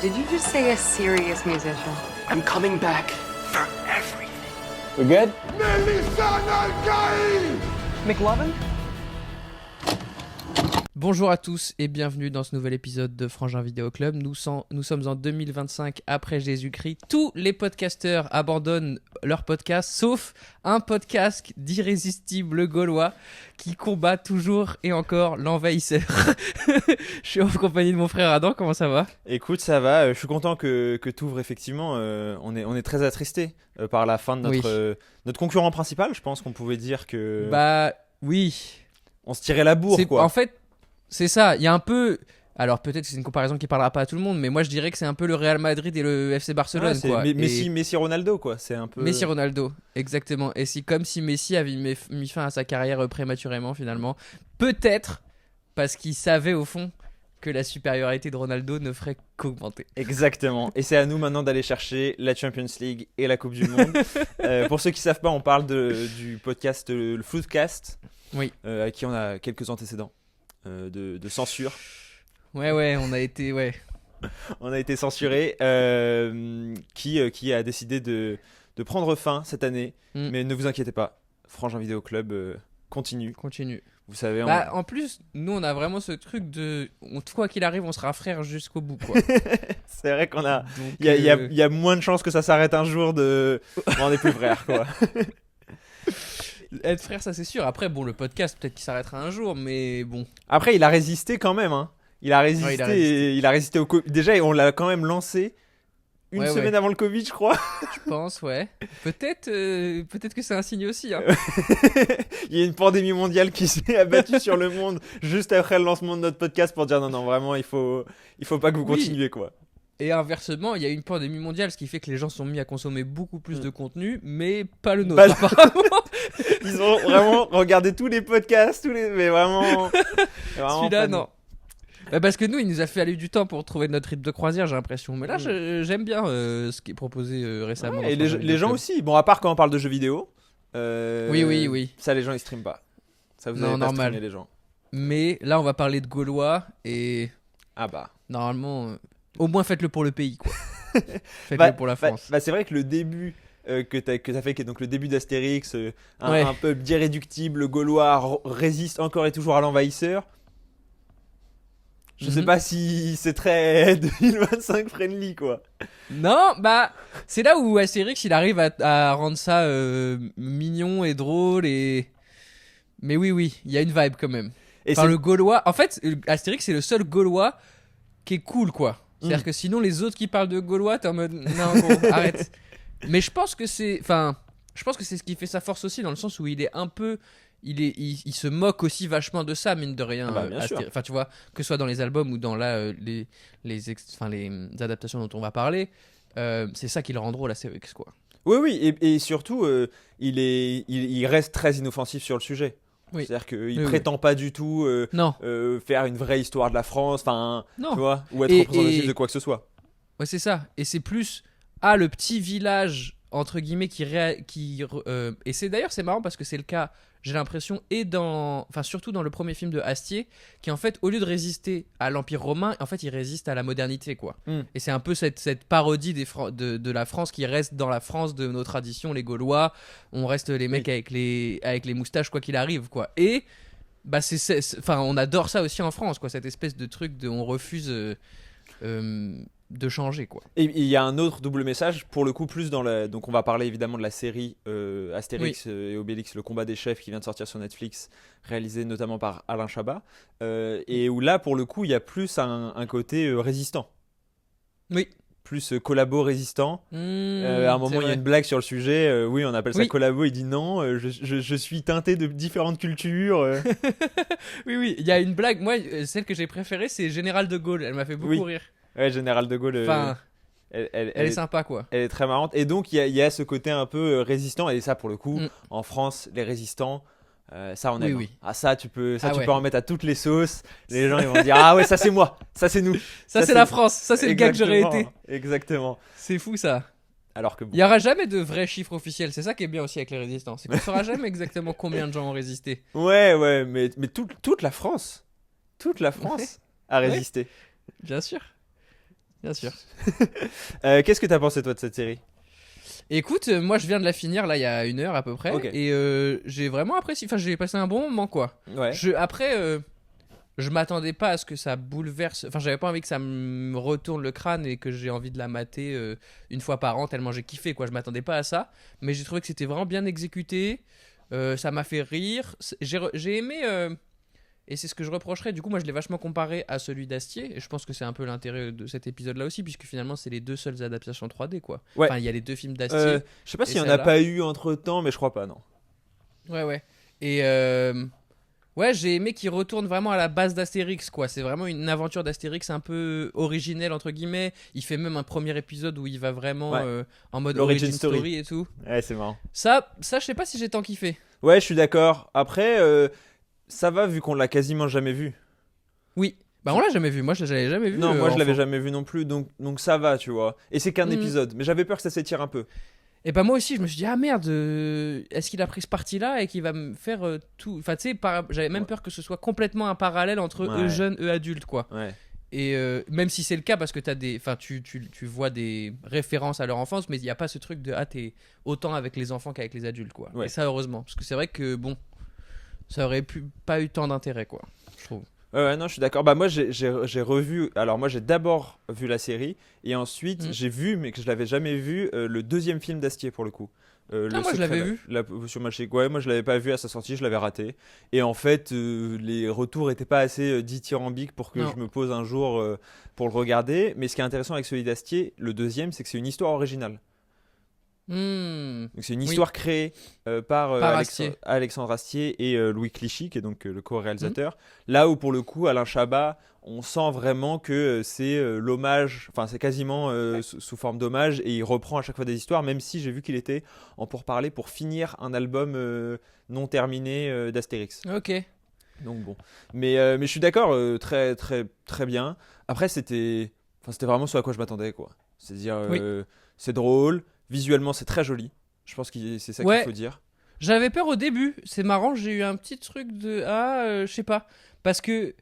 Did you just say a serious musician? I'm coming back for everything. We good? McLovin? Bonjour à tous et bienvenue dans ce nouvel épisode de Frangin Vidéo Club. Nous sommes en 2025 après Jésus-Christ. Tous les podcasteurs abandonnent leur podcast, sauf un podcast d'irrésistible gaulois qui combat toujours et encore l'envahisseur. Je suis en compagnie de mon frère Adam, comment ça va ? Écoute, ça va. Je suis content que tu ouvres effectivement. On est très attristé par la fin de notre concurrent principal. Je pense qu'on pouvait dire que... Bah oui. On se tirait la bourre, quoi. En fait, c'est ça. Il y a un peu... Alors peut-être que c'est une comparaison qui parlera pas à tout le monde, mais moi je dirais que c'est un peu le Real Madrid et le FC Barcelone. C'est quoi. Messi Ronaldo, quoi. C'est un peu... Messi Ronaldo, exactement. Et c'est comme si Messi avait mis fin à sa carrière prématurément finalement. Peut-être parce qu'il savait au fond que la supériorité de Ronaldo ne ferait qu'augmenter. Exactement. Et c'est à nous maintenant d'aller chercher la Champions League et la Coupe du Monde. Pour ceux qui savent pas, on parle du podcast le Floodcast. Oui. À qui on a quelques antécédents de censure. Ouais, on a été... Ouais. On a été censuré. Qui a décidé de prendre fin cette année. Mais ne vous inquiétez pas. Frangin Vidéo Club continue. Vous savez, en plus, nous on a vraiment ce truc de... Quoi qu'il arrive, on sera frères jusqu'au bout, quoi. C'est vrai qu'on a... Il y a moins de chances que ça s'arrête un jour on n'est plus frères, quoi. Être frère, ça c'est sûr. Après, bon, le podcast, peut-être qu'il s'arrêtera un jour, mais bon. Après, il a résisté quand même, hein. Il a résisté au Covid. Déjà, on l'a quand même lancé une semaine avant le Covid, je crois. Je pense, ouais. Peut-être que c'est un signe aussi, hein. Il y a une pandémie mondiale qui s'est abattue sur le monde juste après le lancement de notre podcast pour dire non, vraiment, il faut pas que vous continuiez, quoi. Et inversement, il y a une pandémie mondiale, ce qui fait que les gens sont mis à consommer beaucoup plus de contenu, mais pas le nôtre, apparemment. Ils ont vraiment regardé tous les podcasts, mais vraiment... Celui-là, non. Bah parce que nous, il nous a fallu du temps pour trouver notre rythme de croisière, j'ai l'impression. Mais là, j'aime bien ce qui est proposé récemment. Ouais, et les gens aussi. Bon, à part quand on parle de jeux vidéo. Oui. Ça, les gens, ils streament pas. Ça, vous avez pas streamé, les gens. Mais là, on va parler de Gaulois et... Ah bah. Normalement... Au moins faites-le pour le pays, quoi. Faites-le pour la France. C'est vrai que le début que t'as fait, qui est donc le début d'Astérix, un peu d'irréductible gaulois résiste encore et toujours à l'envahisseur. Je sais pas si c'est très 2025 friendly, quoi. Non, bah c'est là où Astérix il arrive à rendre ça mignon et drôle et... Mais oui, il y a une vibe quand même. Le gaulois... En fait, Astérix c'est le seul gaulois qui est cool, quoi. C'est-à-dire que sinon, les autres qui parlent de Gaulois, t'es en mode non, gros, arrête. Mais je pense que c'est ce qui fait sa force aussi, dans le sens où il est un peu. Il se moque aussi vachement de ça, mine de rien. Bien sûr. Enfin, tu vois, que ce soit dans les albums ou dans les adaptations dont on va parler, c'est ça qui le rend drôle, Astérix, quoi. Oui, et surtout, il reste très inoffensif sur le sujet. Oui. C'est-à-dire qu'il ne prétend pas du tout faire une vraie histoire de la France, tu vois, ou être représentatif de quoi que ce soit. Ouais, c'est ça. Et c'est plus le petit village, entre guillemets, et c'est marrant parce que c'est le cas, j'ai l'impression, surtout dans le premier film de Astier, qui en fait, au lieu de résister à l'Empire romain, en fait, il résiste à la modernité, quoi. Et c'est un peu cette parodie de la France qui reste dans la France de nos traditions, les Gaulois. On reste les mecs avec les moustaches, quoi qu'il arrive, quoi. Et bah, on adore ça aussi en France, quoi, cette espèce de truc on refuse de changer, quoi. Et il y a un autre double message, pour le coup, plus donc on va parler évidemment de la série Astérix et Obélix, le combat des chefs, qui vient de sortir sur Netflix, réalisé notamment par Alain Chabat, et où là, pour le coup, il y a plus un côté résistant. Oui. Plus collabo résistant. À un moment, il y a une blague sur le sujet. Oui, on appelle ça collabo. Il dit non, je suis teinté de différentes cultures. Oui, il y a une blague. Moi, celle que j'ai préférée, c'est Général de Gaulle. Elle m'a fait beaucoup rire. Ouais, Général de Gaulle. Enfin, elle est sympa, quoi. Elle est très marrante. Et donc, il y a ce côté un peu résistant. Et ça, pour le coup, en France, les résistants, ça, on aime. Oui. Ah, ça, tu peux en mettre à toutes les sauces. Les gens, ils vont dire ah ouais, ça, c'est moi. Ça, c'est nous. Ça c'est la France. Ça, c'est le gars que j'aurais été. Exactement. C'est fou, ça. Alors que il n'y aura jamais de vrais chiffres officiels. C'est ça qui est bien aussi avec les résistants. C'est qu'on ne saura jamais exactement combien de gens ont résisté. Ouais, mais toute la France a résisté. Bien sûr. Bien sûr. Qu'est-ce que t'as pensé toi de cette série? Écoute, moi je viens de la finir là il y a 1 heure à peu près. Ok. Et j'ai vraiment apprécié. Enfin, j'ai passé un bon moment quoi. Ouais. Après, je m'attendais pas à ce que ça bouleverse. Enfin, j'avais pas envie que ça me retourne le crâne et que j'ai envie de la mater une fois par an tellement j'ai kiffé quoi. Je m'attendais pas à ça. Mais j'ai trouvé que c'était vraiment bien exécuté. Ça m'a fait rire. J'ai aimé. Et c'est ce que je reprocherais. Du coup, moi je l'ai vachement comparé à celui d'Astier. Et je pense que c'est un peu l'intérêt de cet épisode là aussi. Puisque finalement, c'est les deux seules adaptations 3D quoi. Ouais. Enfin, il y a les deux films d'Astier. Je sais pas Et s'il y en a celle-là. pas eu entre temps, mais je crois pas, non. Ouais. Et ouais, j'ai aimé qu'il retourne vraiment à la base d'Astérix, quoi. C'est vraiment une aventure d'Astérix un peu originelle, entre guillemets. Il fait même un premier épisode où il va vraiment Ouais. en mode L'origin origin story. story et tout. Ouais, c'est marrant. Ça, je sais pas si j'ai tant kiffé. Ouais, je suis d'accord. Après, ça va vu qu'on l'a quasiment jamais vu. Oui. Bah, on l'a jamais vu. Moi, je l'avais jamais vu. Non, moi je l'avais enfant. jamais vu non plus, donc ça va, tu vois. Et c'est qu'un Mhm. épisode, mais j'avais peur que ça s'étire un peu. Et bah, moi aussi, je me suis dit, ah merde, est-ce qu'il a pris ce parti-là et qu'il va me faire tout. Enfin, tu sais, j'avais même Ouais. peur que ce soit complètement un parallèle entre eux Ouais. jeunes, eux adultes, quoi. Ouais. Et même si c'est le cas, parce que tu vois des références à leur enfance, mais il n'y a pas ce truc de t'es autant avec les enfants qu'avec les adultes, quoi. Ouais. Et ça, heureusement. Parce que c'est vrai que, bon, ça aurait pas eu tant d'intérêt, quoi. Je trouve. Ouais, non, je suis d'accord. Bah, moi, j'ai revu. Alors, moi, j'ai d'abord vu la série, et ensuite, Mhm. j'ai vu, mais que je l'avais jamais vu, le deuxième film d'Astier pour le coup. Le moi, je Secret, l'avais vu. Sur Matchstick. Ouais, moi, je l'avais pas vu à sa sortie, je l'avais raté. Et en fait, les retours étaient pas assez dithyrambiques pour que Non. je me pose un jour pour le regarder. Mais ce qui est intéressant avec celui d'Astier, le deuxième, c'est que c'est une histoire originale. Hmm. Donc c'est une Oui. histoire créée par, Par Alexandre Astier et Louis Clichy, qui est donc le co-réalisateur. Mhm. Là où pour le coup, Alain Chabat, on sent vraiment que c'est l'hommage, enfin c'est quasiment sous forme d'hommage, et il reprend à chaque fois des histoires, même si j'ai vu qu'il était en pourparlers pour finir un album non terminé d'Astérix. Ok. Donc bon. Mais je suis d'accord, très, très, très bien. Après, c'était vraiment ce à quoi je m'attendais, quoi. C'est-à-dire, Oui. c'est drôle. Visuellement, c'est très joli. Je pense que c'est ça Ouais. qu'il faut dire. J'avais peur au début. C'est marrant, j'ai eu un petit truc de. Je sais pas. Parce que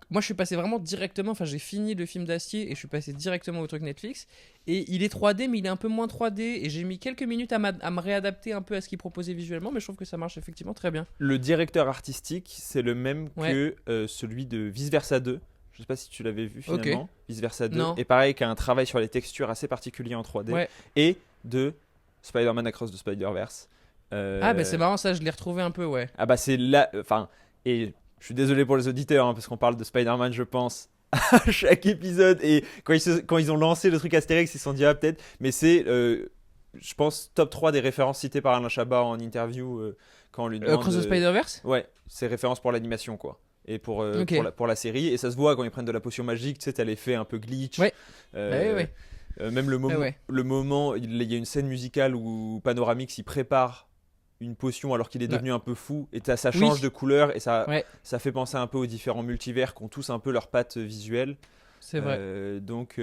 moi, je suis passé vraiment directement. Enfin, j'ai fini le film d'Astier et je suis passé directement au truc Netflix. Et il est 3D, mais il est un peu moins 3D. Et j'ai mis quelques minutes à me réadapter un peu à ce qu'il proposait visuellement. Mais je trouve que ça marche effectivement très bien. Le directeur artistique, c'est le même Ouais. que celui de Vice Versa 2. Je sais pas si tu l'avais vu Ok. finalement. Vice Versa 2. Non. Et pareil, qui a un travail sur les textures assez particulier en 3D. Ouais. Et de Spider-Man Across the Spider-Verse. Ah, bah c'est marrant, ça, je l'ai retrouvé un peu, ouais. Ah bah c'est là, enfin, et je suis désolé pour les auditeurs, hein, parce qu'on parle de Spider-Man, je pense, à chaque épisode, et quand ils ont lancé le truc Astérix, ils se sont dit, ah peut-être, mais c'est, je pense, top 3 des références citées par Alain Chabat en interview, quand on lui demande... Cross the Spider-Verse Ouais, c'est référence pour l'animation, quoi. Et Ok. pour la série, et ça se voit quand ils prennent de la potion magique, tu sais, t'as l'effet un peu glitch. Ouais. Euh, Ouais. même le Ouais. moment, il y a une scène musicale où Panoramix il prépare une potion alors qu'il est Ouais. devenu un peu fou, et ça Oui. change de couleur, et Ouais. ça fait penser un peu aux différents multivers qui ont tous un peu leurs pattes visuelles. C'est vrai. Donc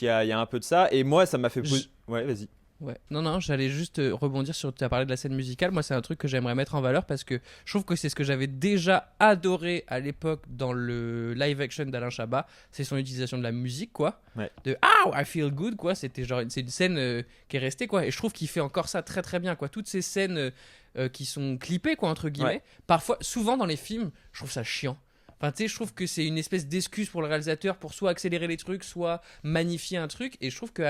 il y a un peu de ça, et moi ça m'a fait... Je- Ouais, vas-y. Ouais. Non, j'allais juste rebondir sur. Tu as parlé de la scène musicale. Moi, c'est un truc que j'aimerais mettre en valeur parce que je trouve que c'est ce que j'avais déjà adoré à l'époque dans le live action d'Alain Chabat. C'est son utilisation de la musique, quoi. Ouais. De I feel good, quoi. C'était genre. C'est une scène qui est restée, quoi. Et je trouve qu'il fait encore ça très très bien, quoi. Toutes ces scènes qui sont clippées, quoi, entre guillemets. Ouais. Parfois, souvent dans les films, je trouve ça chiant. Enfin, tu sais, je trouve que c'est une espèce d'excuse pour le réalisateur pour soit accélérer les trucs, soit magnifier un truc. Et je trouve que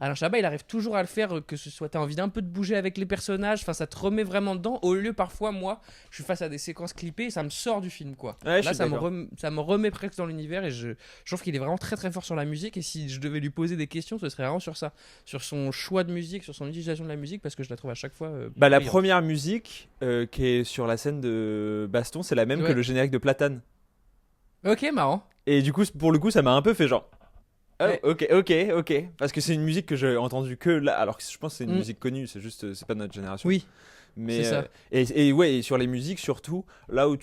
Alain Chabat, il arrive toujours à le faire, que ce soit t'as envie d'un peu de bouger avec les personnages. Enfin, ça te remet vraiment dedans. Au lieu, parfois, moi, je suis face à des séquences clippées et ça me sort du film, quoi. Ouais, je Là, suis ça me, d'accord. ça me remet presque dans l'univers et je trouve qu'il est vraiment très très fort sur la musique. Et si je devais lui poser des questions, ce serait vraiment sur ça, sur son choix de musique, sur son utilisation de la musique, parce que je la trouve à chaque fois. Bah, la brillante. première musique qui est sur la scène de baston, c'est la même Ouais. que le générique de Platane. Ok, marrant. Et du coup, pour le coup, ça m'a un peu fait genre. Oh, Ouais. ok. Parce que c'est une musique que j'ai entendue que là. Alors que je pense que c'est une Mm. musique connue, c'est juste, c'est pas de notre génération. Oui. Mais, c'est ça. et ouais, et sur les musiques surtout, là où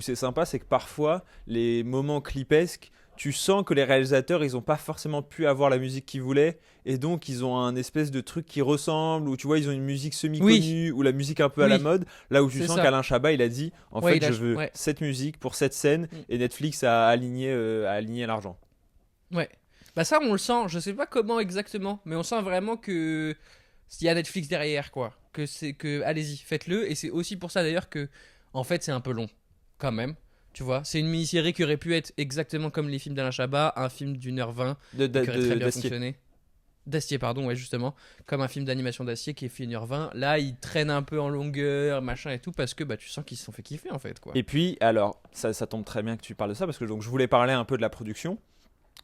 c'est sympa, c'est que parfois, les moments clipesques, tu sens que les réalisateurs, ils ont pas forcément pu avoir la musique qu'ils voulaient. Et donc, ils ont un espèce de truc qui ressemble, ou tu vois, ils ont une musique semi-connue, ou la musique un peu à la Oui. mode. Là où tu C'est sens ça. qu'Alain Chabat, il a dit, en Ouais, fait, il a- je veux ouais. cette musique pour cette scène, Mm. et Netflix a aligné l'argent. Ouais. Bah ça, on le sent. Je sais pas comment exactement, mais on sent vraiment que il y a Netflix derrière, quoi. Allez-y, faites-le. Et c'est aussi pour ça d'ailleurs que, en fait, c'est un peu long, quand même. Tu vois, c'est une mini-série qui aurait pu être exactement comme les films d'Alain Chabat, un film d'1h20 qui aurait très bien d'Astier. fonctionné. D'Astier, pardon, ouais, justement. Comme un film d'animation d'Astier qui est fait 1h20. Là, il traîne un peu en longueur, machin et tout, parce que bah, tu sens qu'ils se sont fait kiffer, en fait, quoi. Et puis, alors, ça tombe très bien que tu parles de ça, parce que donc, je voulais parler un peu de la production.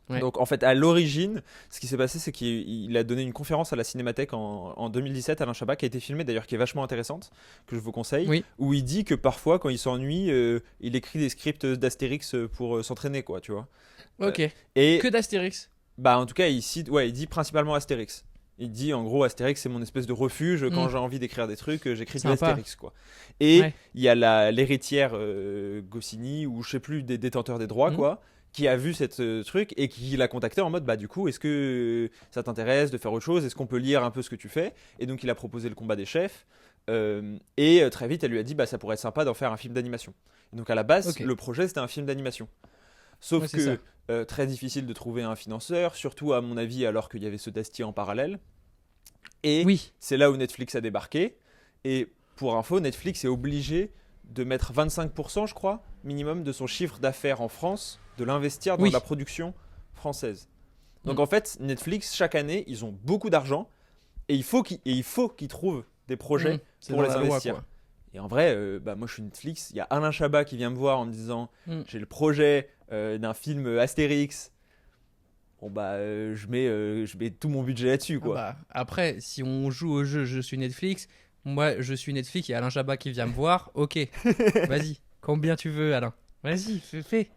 Ouais. Donc, en fait, à l'origine, ce qui s'est passé, c'est qu'il a donné une conférence à la Cinémathèque en 2017, Alain Chabat, qui a été filmée d'ailleurs, qui est vachement intéressante, que je vous conseille, Oui. où il dit que parfois, quand il s'ennuie, il écrit des scripts d'Astérix pour s'entraîner, quoi, tu vois. Ok. Et Que d'Astérix. bah, en tout cas, il dit principalement Astérix. Il dit en gros Astérix c'est mon espèce de refuge quand j'ai envie d'écrire des trucs, j'écris de Sympa. l'Astérix quoi. Et Ouais. il y a l'héritière Goscinny ou je sais plus des détenteurs des droits quoi, qui a vu cette truc et qui l'a contacté en mode bah du coup est-ce que ça t'intéresse de faire autre chose, est-ce qu'on peut lire un peu ce que tu fais, et donc il a proposé le combat des chefs et très vite elle lui a dit bah ça pourrait être sympa d'en faire un film d'animation. Et donc à la base le projet c'était un film d'animation. Sauf que très difficile de trouver un financeur, surtout à mon avis alors qu'il y avait ce d'Astier en parallèle. Et c'est là où Netflix a débarqué. Et pour info, Netflix est obligé de mettre 25%, je crois, minimum de son chiffre d'affaires en France, de l'investir dans la production française. Donc en fait, Netflix, chaque année, ils ont beaucoup d'argent et il faut qu'ils trouvent des projets pour les investir. Et en vrai, moi je suis Netflix, il y a Alain Chabat qui vient me voir en me disant j'ai le projet d'un film Astérix. Bon bah je mets tout mon budget là-dessus quoi. Ah bah, après, si on joue au jeu je suis Netflix, moi je suis Netflix, il y a Alain Chabat qui vient me voir, ok, vas-y, combien tu veux Alain, vas-y, fais.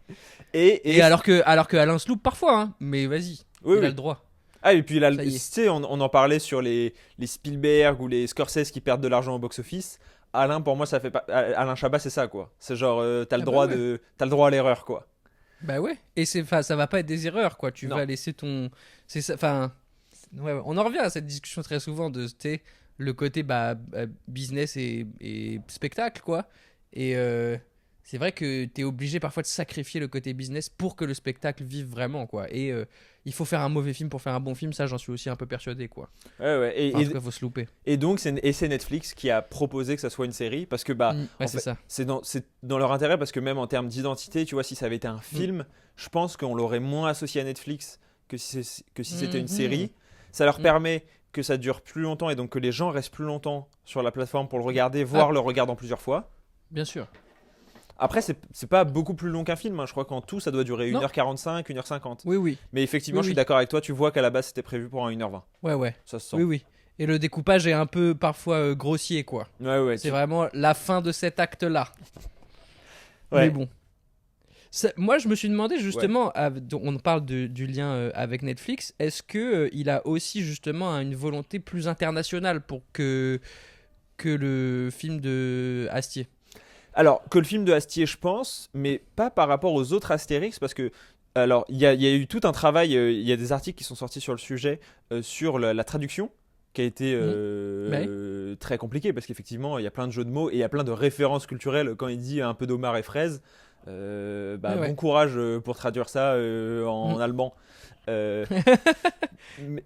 Et alors que Alain se loupe parfois, hein, mais vas-y, il a le droit. Ah et puis là, tu sais, on en parlait sur les Spielberg ou les Scorsese qui perdent de l'argent au box-office. Alain, pour moi, ça fait pas. Alain Chabat, c'est ça quoi. C'est genre t'as le droit à l'erreur quoi. Bah ouais, et ça va pas être des erreurs quoi. Tu vas laisser ton. C'est ça. Enfin, ouais, on en revient à cette discussion très souvent de le côté business et spectacle quoi. Et c'est vrai que t'es obligé parfois de sacrifier le côté business pour que le spectacle vive vraiment quoi. Et il faut faire un mauvais film pour faire un bon film, ça j'en suis aussi un peu persuadé quoi. Ouais. Et en tout cas, faut se louper. Et donc c'est Netflix qui a proposé que ça soit une série parce que c'est dans leur intérêt, parce que même en termes d'identité, tu vois, si ça avait été un film, je pense qu'on l'aurait moins associé à Netflix que si c'était une série. Ça leur permet que ça dure plus longtemps et donc que les gens restent plus longtemps sur la plateforme pour le regarder, voire le regardent plusieurs fois. Bien sûr. Après, c'est pas beaucoup plus long qu'un film. Hein. Je crois qu'en tout, ça doit durer 1h45, 1h50. Oui. Mais effectivement, je suis d'accord avec toi. Tu vois qu'à la base, c'était prévu pour un 1h20. Ouais. Ça se sent. Oui. Et le découpage est un peu parfois grossier, quoi. Ouais. C'est vraiment la fin de cet acte-là. Ouais. Mais bon. Moi, je me suis demandé justement, on parle du lien avec Netflix, est-ce que il a aussi justement une volonté plus internationale pour que le film de Astier? Alors, que le film de Astier, je pense, mais pas par rapport aux autres Astérix, parce que, alors, il y a eu tout un travail, il y a des articles qui sont sortis sur le sujet, sur la traduction, qui a été très compliqué, parce qu'effectivement, il y a plein de jeux de mots, et il y a plein de références culturelles, quand il dit un peu d'homard et fraise, bon courage pour traduire ça en allemand.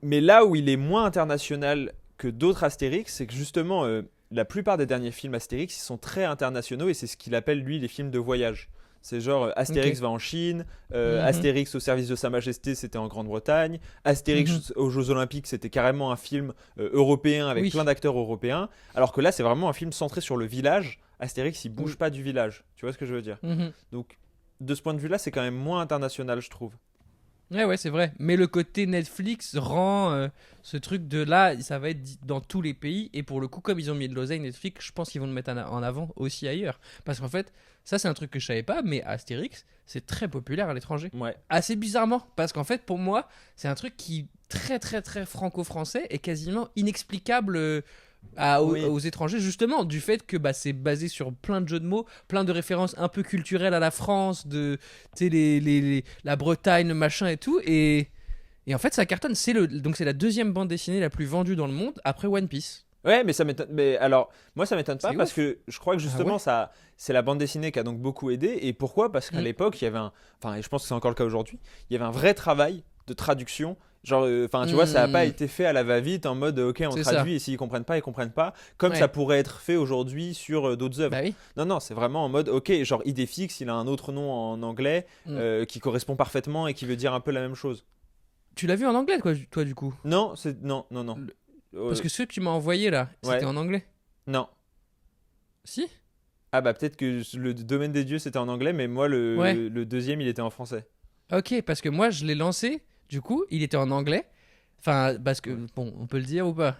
Mais là où il est moins international que d'autres Astérix, c'est que justement... la plupart des derniers films Astérix, ils sont très internationaux et c'est ce qu'il appelle lui les films de voyage. C'est genre Astérix va en Chine, Astérix au service de Sa Majesté, c'était en Grande-Bretagne, Astérix aux Jeux Olympiques, c'était carrément un film européen avec plein d'acteurs européens. Alors que là, c'est vraiment un film centré sur le village. Astérix, il bouge pas du village. Tu vois ce que je veux dire? Donc, de ce point de vue-là, c'est quand même moins international, je trouve. Ouais, c'est vrai. Mais le côté Netflix rend ce truc de là, ça va être dans tous les pays. Et pour le coup, comme ils ont mis de l'oseille Netflix, je pense qu'ils vont le mettre en avant aussi ailleurs. Parce qu'en fait, ça c'est un truc que je savais pas, mais Astérix, c'est très populaire à l'étranger. Ouais. Assez bizarrement. Parce qu'en fait, pour moi, c'est un truc qui très très très franco-français et quasiment inexplicable aux étrangers, justement, du fait que c'est basé sur plein de jeux de mots, plein de références un peu culturelles à la France, de la Bretagne, machin et tout, et en fait ça cartonne. Donc c'est la deuxième bande dessinée la plus vendue dans le monde après One Piece. Ouais, mais ça m'étonne. Mais alors, moi, ça m'étonne pas C'est parce ouf. que je crois que justement, c'est la bande dessinée qui a donc beaucoup aidé. Et pourquoi? Parce qu'à l'époque, il y avait et je pense que c'est encore le cas aujourd'hui, il y avait un vrai travail de traduction. Genre, enfin, tu vois, ça n'a pas été fait à la va-vite en mode ok, on C'est traduit et s'ils comprennent pas, ils comprennent pas. Comme ça pourrait être fait aujourd'hui sur d'autres œuvres. Bah oui. Non, c'est vraiment en mode ok, genre Idéfix, il a un autre nom en anglais qui correspond parfaitement et qui veut dire un peu la même chose. Tu l'as vu en anglais, quoi, toi, du coup? Non, non. Parce que ceux que tu m'as envoyés là, c'était Ouais. en anglais. Non. Si? Ah bah peut-être que le domaine des dieux c'était en anglais, mais moi le deuxième il était en français. Ok, parce que moi, je l'ai lancé, du coup, il était en anglais. Enfin, parce que, bon, on peut le dire ou pas?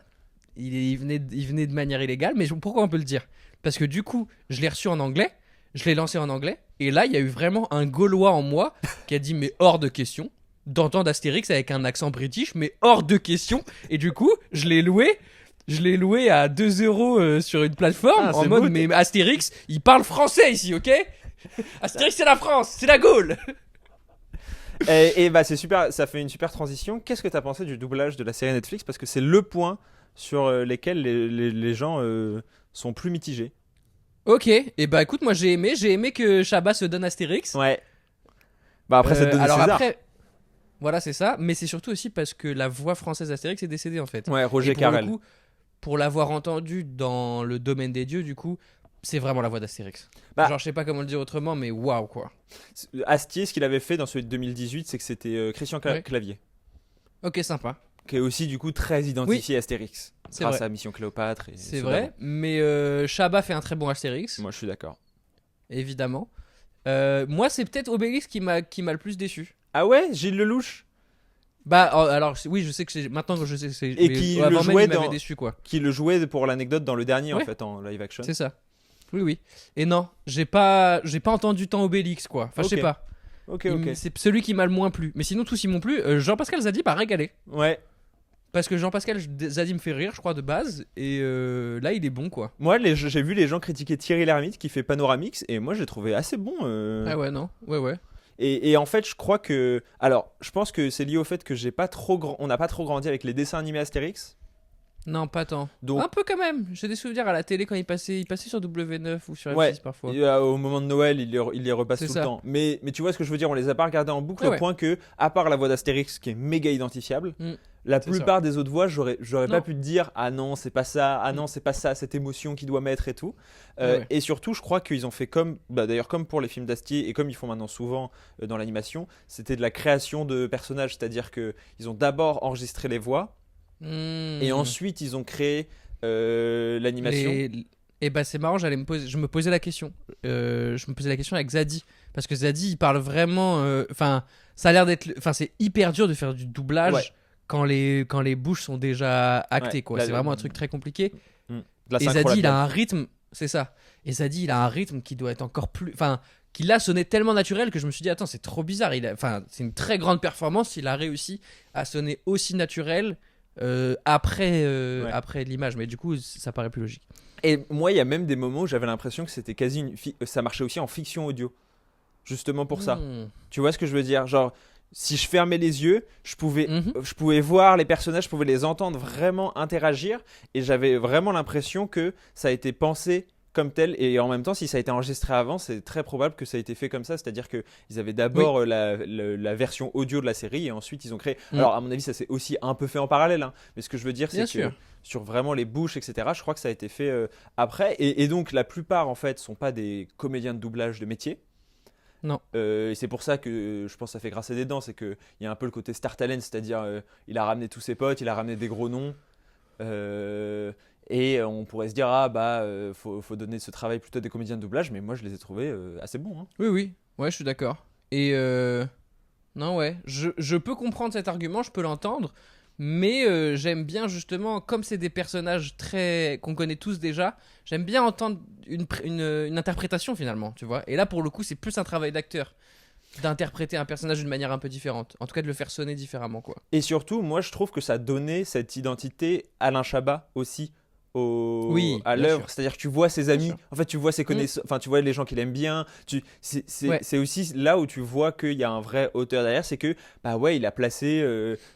Il venait de manière illégale, mais pourquoi on peut le dire? Parce que du coup, je l'ai reçu en anglais, je l'ai lancé en anglais, et là, il y a eu vraiment un Gaulois en moi qui a dit, mais hors de question, d'entendre Astérix avec un accent british, mais hors de question. Et du coup, je l'ai loué à 2 € sur une plateforme, Ah, en c'est mode, beau, mais Astérix, il parle français ici, ok? Astérix, c'est la France, c'est la Gaule. Et bah c'est super, ça fait une super transition. Qu'est-ce que t'as pensé du doublage de la série Netflix? Parce que c'est le point sur lesquels les gens sont plus mitigés. Ok, et bah écoute, moi j'ai aimé que Chabat se donne Astérix. Ouais. Bah après ça te donne alors César. après, voilà, c'est ça, mais c'est surtout aussi parce que la voix française d'Astérix est décédée en fait. Ouais, Roger Et pour le Carrel. coup, pour l'avoir entendu dans le domaine des dieux, du coup, c'est vraiment la voix d'Astérix. Bah- Genre, je sais pas comment le dire autrement, mais waouh quoi. Astier, ce qu'il avait fait dans celui de 2018, c'est que c'était Christian Ouais. Clavier, Ok, sympa. qui est aussi du coup très identifié Astérix, C'est grâce vrai. à Mission Cléopâtre. Et C'est ceux vrai, d'avant. mais Chabat fait un très bon Astérix, Moi je suis d'accord. évidemment. Moi, c'est peut-être Obélix qui m'a le plus déçu. Ah ouais, Gilles Lelouch Bah, alors, oui, je sais que c'est. Maintenant que je sais que c'est. Et mais qui avant le même, jouait il m'avait dans- déçu, quoi. qui le jouait pour l'anecdote dans le dernier en Ouais. fait en live action. C'est ça. Oui, oui. Et non, j'ai pas entendu tant Obélix, quoi. Enfin, je sais Ok. pas. Ok, ok. C'est celui qui m'a le moins plu. Mais sinon, tous ils m'ont plu. Jean-Pascal Zadi m'a régalé. Ouais. Parce que Jean-Pascal Zadi me fait rire, je crois, de base. Et là, il est bon, quoi. Moi, j'ai vu les gens critiquer Thierry Lhermitte qui fait Panoramix et moi, je l'ai trouvé assez bon. Ah ouais, non. Ouais. Et en fait, je crois que. Alors, je pense que c'est lié au fait que on n'a pas trop grandi avec les dessins animés Astérix. Non, pas tant. Donc, Un peu quand même. J'ai des souvenirs à la télé quand il passait sur W9 ou sur M6 ouais, parfois. au moment de Noël, il les repasse C'est tout ça. le temps. Mais tu vois ce que je veux dire, on les a pas regardés en boucle Ouais, au ouais. point que, à part la voix d'Astérix qui est méga identifiable, Mm. la C'est plupart des autres voix, j'aurais Non. pas pu te dire ah non, c'est pas ça, ah non, c'est pas ça, cette émotion qu'il doit mettre et tout. Ouais. Et surtout, je crois qu'ils ont fait d'ailleurs comme pour les films d'Astier et comme ils font maintenant souvent dans l'animation, c'était de la création de personnages, c'est-à-dire que ils ont d'abord enregistré les voix et ensuite ils ont créé l'animation. Et bah c'est marrant, je me posais la question. Je me posais la question avec Zadi parce que Zadi il parle vraiment. Enfin, ça a l'air d'être. Enfin, c'est hyper dur de faire du doublage Ouais. quand les bouches sont déjà actées, Ouais, quoi. là, C'est vraiment un truc très compliqué. De la Et synchro Zadi il a labiale. un rythme, c'est ça. Et Zadi il a un rythme qui doit être encore plus. Enfin, qui là sonnait tellement naturel que je me suis dit attends c'est trop bizarre. Enfin, c'est une très grande performance. Il a réussi à sonner aussi naturel. Après l'image, mais du coup ça paraît plus logique. Et moi, il y a même des moments où j'avais l'impression que c'était quasi ça marchait aussi en fiction audio. Justement pour ça. Tu vois ce que je veux dire? Genre, si je fermais les yeux, je pouvais voir les personnages, je pouvais les entendre vraiment interagir. Et j'avais vraiment l'impression que ça a été pensé comme tel. Et en même temps, si ça a été enregistré avant, c'est très probable que ça a été fait comme ça. C'est-à-dire qu'ils avaient d'abord la version audio de la série et ensuite ils ont créé. Alors, à mon avis, ça s'est aussi un peu fait en parallèle. Hein. Mais ce que je veux dire, c'est Bien que sûr. sur vraiment les bouches, etc., je crois que ça a été fait après. Et donc, la plupart, en fait, sont pas des comédiens de doublage de métier. Non. Et c'est pour ça que je pense que ça fait grincer des dents, c'est qu'il y a un peu le côté star talent, c'est-à-dire il a ramené tous ses potes, il a ramené des gros noms, et on pourrait se dire faut donner ce travail plutôt à des comédiens de doublage, mais moi je les ai trouvés assez bons. Hein. Oui, ouais, je suis d'accord. Et non, ouais, je peux comprendre cet argument, je peux l'entendre, mais j'aime bien justement, comme c'est des personnages qu'on connaît tous déjà, j'aime bien entendre une interprétation finalement, tu vois. Et là, pour le coup, c'est plus un travail d'acteur d'interpréter un personnage d'une manière un peu différente, en tout cas de le faire sonner différemment, quoi. Et surtout, moi je trouve que ça donnait cette identité Alain Chabat aussi. Oui, à bien l'œuvre, sûr. c'est-à-dire que tu vois ses amis, sûr. en fait tu vois ses connaissances, enfin tu vois les gens qu'il aime bien, Ouais. c'est aussi là où tu vois qu'il y a un vrai auteur derrière, c'est que bah ouais il a placé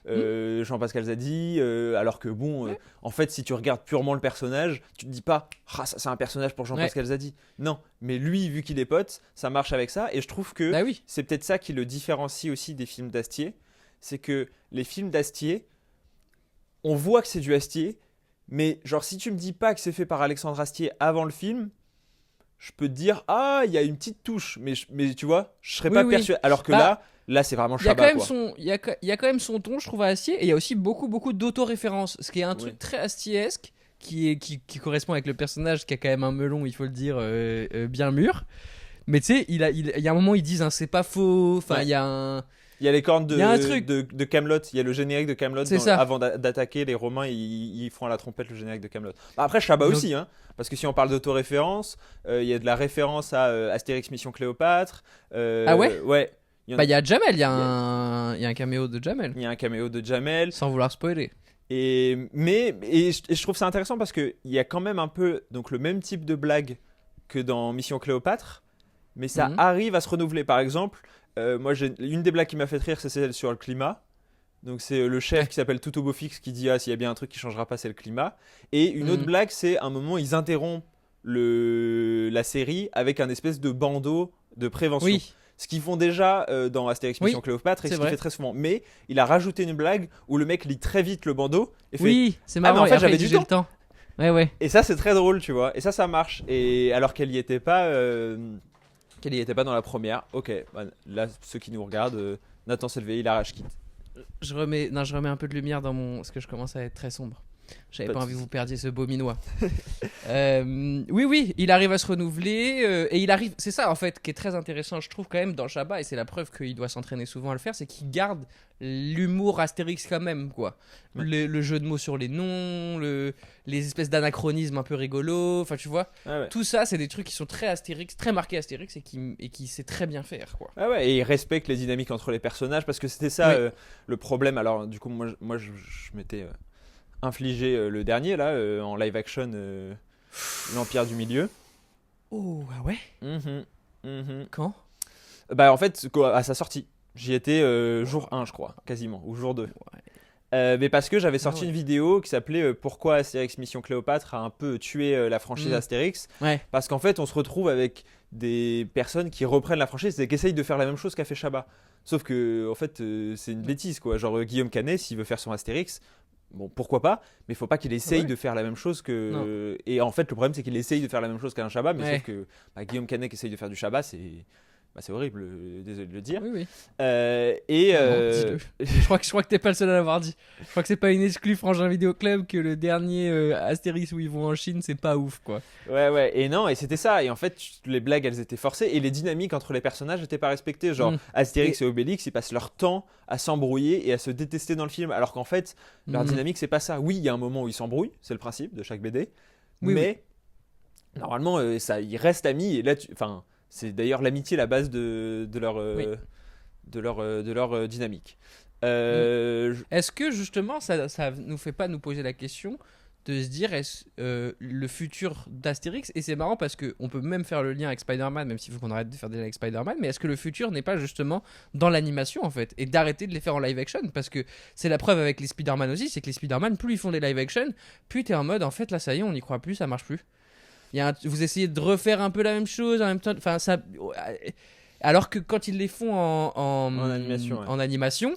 Jean-Pascal Zadi, alors que bon, en fait si tu regardes purement le personnage, tu te dis pas ah ça c'est un personnage pour Jean-Pascal Zadi, non, mais lui vu qu'il est pote, ça marche avec ça et je trouve que Bah oui. c'est peut-être ça qui le différencie aussi des films d'Astier. c'est que les films d'Astier, on voit que c'est du Astier, mais genre si tu me dis pas que c'est fait par Alexandre Astier avant le film, je peux te dire ah il y a une petite touche, mais tu vois, je serais Oui, pas oui. persuadé. Alors que Bah, là c'est vraiment Il y a quand Chabat même quoi. son, il y a quand même son ton, je trouve, à Astier, et il y a aussi beaucoup d'autoréférences, ce qui est un truc Oui. très Astiesque, qui correspond avec le personnage qui a quand même un melon, il faut le dire, bien mûr. Mais tu sais, il y a un moment où ils disent c'est pas faux, enfin Ouais. il y a un... Il y a les cornes Il y a un truc. de Camelot, il y a le générique de Camelot C'est ça. avant d'attaquer les Romains, ils font à la trompette le générique de Camelot. Après Chabat Donc- aussi, hein, parce que si on parle d'autoréférence, il y a de la référence à Astérix Mission Cléopâtre. Ah ouais. Ouais. Il y en Bah a- il y a Jamel, il y a il y a- un caméo de Jamel, il y a un caméo de Jamel. sans vouloir spoiler. Et je trouve ça intéressant parce qu'il y a quand même un peu donc le même type de blague que dans Mission Cléopâtre, mais ça Mhm. arrive à se renouveler. Par exemple, moi, une des blagues qui m'a fait rire, c'est celle sur le climat. Donc c'est le chef qui s'appelle Tuto Beaufix qui dit ah s'il y a bien un truc qui changera pas c'est le climat. Et une autre Mhm. blague c'est un moment ils interrompent la série avec un espèce de bandeau de prévention. Oui, Ce qu'ils font déjà dans Astérix Mission Oui, Cléopâtre et c'est ce qu'il vrai. fait très souvent. Mais il a rajouté une blague où le mec lit très vite le bandeau et fait oui, c'est mais en marrant, fait, et après, j'avais il dit, du j'ai le temps. Ouais, ouais. et ça, c'est très drôle, tu vois. Et ça marche. Et alors qu'elle y était pas, qu'elle y était pas dans la première. Ok, bah, là, ceux qui nous regardent, Nathan s'est levé, il arrache quitte. Je remets un peu de lumière dans mon... Parce que je commence à être très sombre. J'avais Pas pas de envie que soucis. vous perdiez ce beau minois. Oui, il arrive à se renouveler. Et il arrive... C'est ça, en fait, qui est très intéressant, je trouve, quand même, dans Chabat. Et c'est la preuve qu'il doit s'entraîner souvent à le faire. C'est qu'il garde l'humour Astérix quand même, quoi. Ouais. Le jeu de mots sur les noms, les espèces d'anachronismes un peu rigolos. Enfin, tu vois, Ah ouais. tout ça, c'est des trucs qui sont très Astérix, très marqués Astérix, et qui sait très bien faire, quoi. Ah ouais, et il respecte les dynamiques entre les personnages parce que c'était ça Oui. le problème. Alors, du coup, moi je m'étais infligé le dernier, là, en live action, l'Empire du Milieu. Oh, ah ouais. Mhm, mhm. Quand? Bah, en fait, à sa sortie, j'y étais jour 1, je crois, quasiment, ou jour 2. Mais parce que j'avais sorti ouais. une vidéo qui s'appelait Pourquoi Astérix Mission Cléopâtre a un peu tué la franchise Mm. Astérix. Ouais. Parce qu'en fait, on se retrouve avec des personnes qui reprennent la franchise et qui essayent de faire la même chose qu'a fait Chabat. Sauf que, en fait, c'est une bêtise, quoi. Genre, Guillaume Canet, s'il veut faire son Astérix, bon, pourquoi pas, mais il faut pas qu'il essaye Ouais. de faire la même chose que. Et en fait, le problème, c'est qu'il essaye de faire la même chose qu'un Chabat, mais Ouais. sauf que Guillaume Canet qui essaye de faire du Chabat, c'est horrible, désolé de le dire. Oui, oui. Et. Non, dis-le. Je crois que t'es pas le seul à l'avoir dit. Je crois que c'est pas une exclue Frangin Vidéo Club que le dernier Astérix où ils vont en Chine, c'est pas ouf, quoi. Ouais, et non, et c'était ça. Et en fait, les blagues, elles étaient forcées et les dynamiques entre les personnages n'étaient pas respectées. Genre, Mm. Astérix et Obélix, ils passent leur temps à s'embrouiller et à se détester dans le film. Alors qu'en fait, leur Mm. dynamique, c'est pas ça. Oui, il y a un moment où ils s'embrouillent, c'est le principe de chaque BD. Oui, mais normalement, ils restent amis. Et là, enfin, c'est d'ailleurs l'amitié la base de leur, Oui. de leur dynamique. Je- Est-ce que justement, ça nous fait pas nous poser la question de se dire le futur d'Astérix, et c'est marrant parce qu'on peut même faire le lien avec Spider-Man, même s'il faut qu'on arrête de faire des liens avec Spider-Man, mais est-ce que le futur n'est pas justement dans l'animation en fait, et d'arrêter de les faire en live action, parce que c'est la preuve avec les Spider-Man aussi, c'est que les Spider-Man, plus ils font des live action, plus t'es en mode en fait là ça y est, on n'y croit plus, ça marche plus. Vous essayez de refaire un peu la même chose en même temps, enfin ça, alors que quand ils les font En animation, ouais. en animation,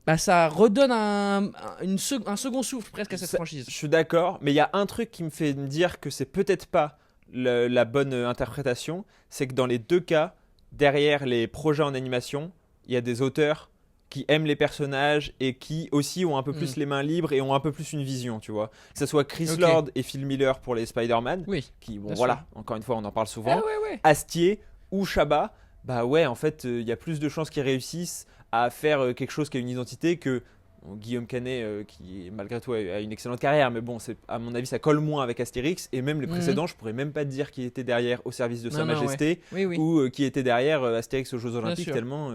bah ça redonne un second souffle presque à cette Je franchise. suis d'accord, mais il y a un truc qui me fait me dire que c'est peut-être pas la bonne interprétation, c'est que dans les deux cas, derrière les projets en animation, il y a des auteurs qui aiment les personnages et qui aussi ont un peu plus les mains libres et ont un peu plus une vision, tu vois. Que ce soit Chris Ok. Lord et Phil Miller pour les Spider-Man, Oui. qui, bon bien voilà, sûr. encore une fois, on en parle souvent. Ah ouais, ouais. Astier ou Chabat, bah ouais, en fait, il y a plus de chances qu'ils réussissent à faire quelque chose qui a une identité que bon, Guillaume Canet, qui malgré tout a une excellente carrière, mais bon, à mon avis, ça colle moins avec Astérix. Et même les précédents, je pourrais même pas te dire qui était derrière au service de Sa Non, non, Majesté Oui, oui. ou qui était derrière Astérix aux Jeux Olympiques, sûr. tellement.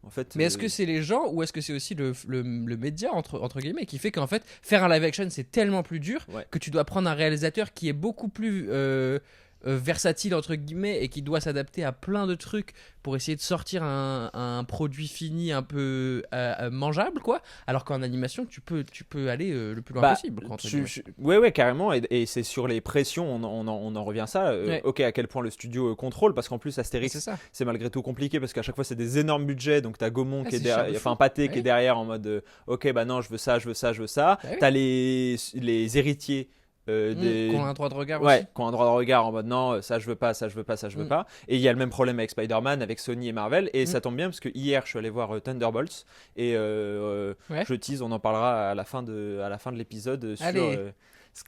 En fait, Mais est-ce que c'est les gens ou est-ce que c'est aussi le média entre guillemets qui fait qu'en fait faire un live action c'est tellement plus dur Ouais. que tu dois prendre un réalisateur qui est beaucoup plus versatile entre guillemets et qui doit s'adapter à plein de trucs pour essayer de sortir un produit fini un peu mangeable quoi, alors qu'en animation tu peux aller le plus loin possible quoi, entre guillemets. Ouais, carrément, et c'est sur les pressions, on en revient à ça. Ouais. Ok, à quel point le studio contrôle, parce qu'en plus Astérix C'est ça. c'est malgré tout compliqué parce qu'à chaque fois c'est des énormes budgets, donc t'as Gaumont qui est c'est derrière, cher de enfin fou. Pathé qui est Ouais. derrière en mode ok bah non je veux ça, Bah oui. t'as les héritiers des Qu'on a un droit de regard ouais, aussi. qui ont un droit de regard en mode non, ça je veux pas, ça je veux pas, ça je veux Mm. pas. Et il y a le même problème avec Spider-Man, avec Sony et Marvel. Et Mm. ça tombe bien parce que hier je suis allé voir Thunderbolts et Ouais. je tease, on en parlera à la fin de l'épisode sur Allez. ce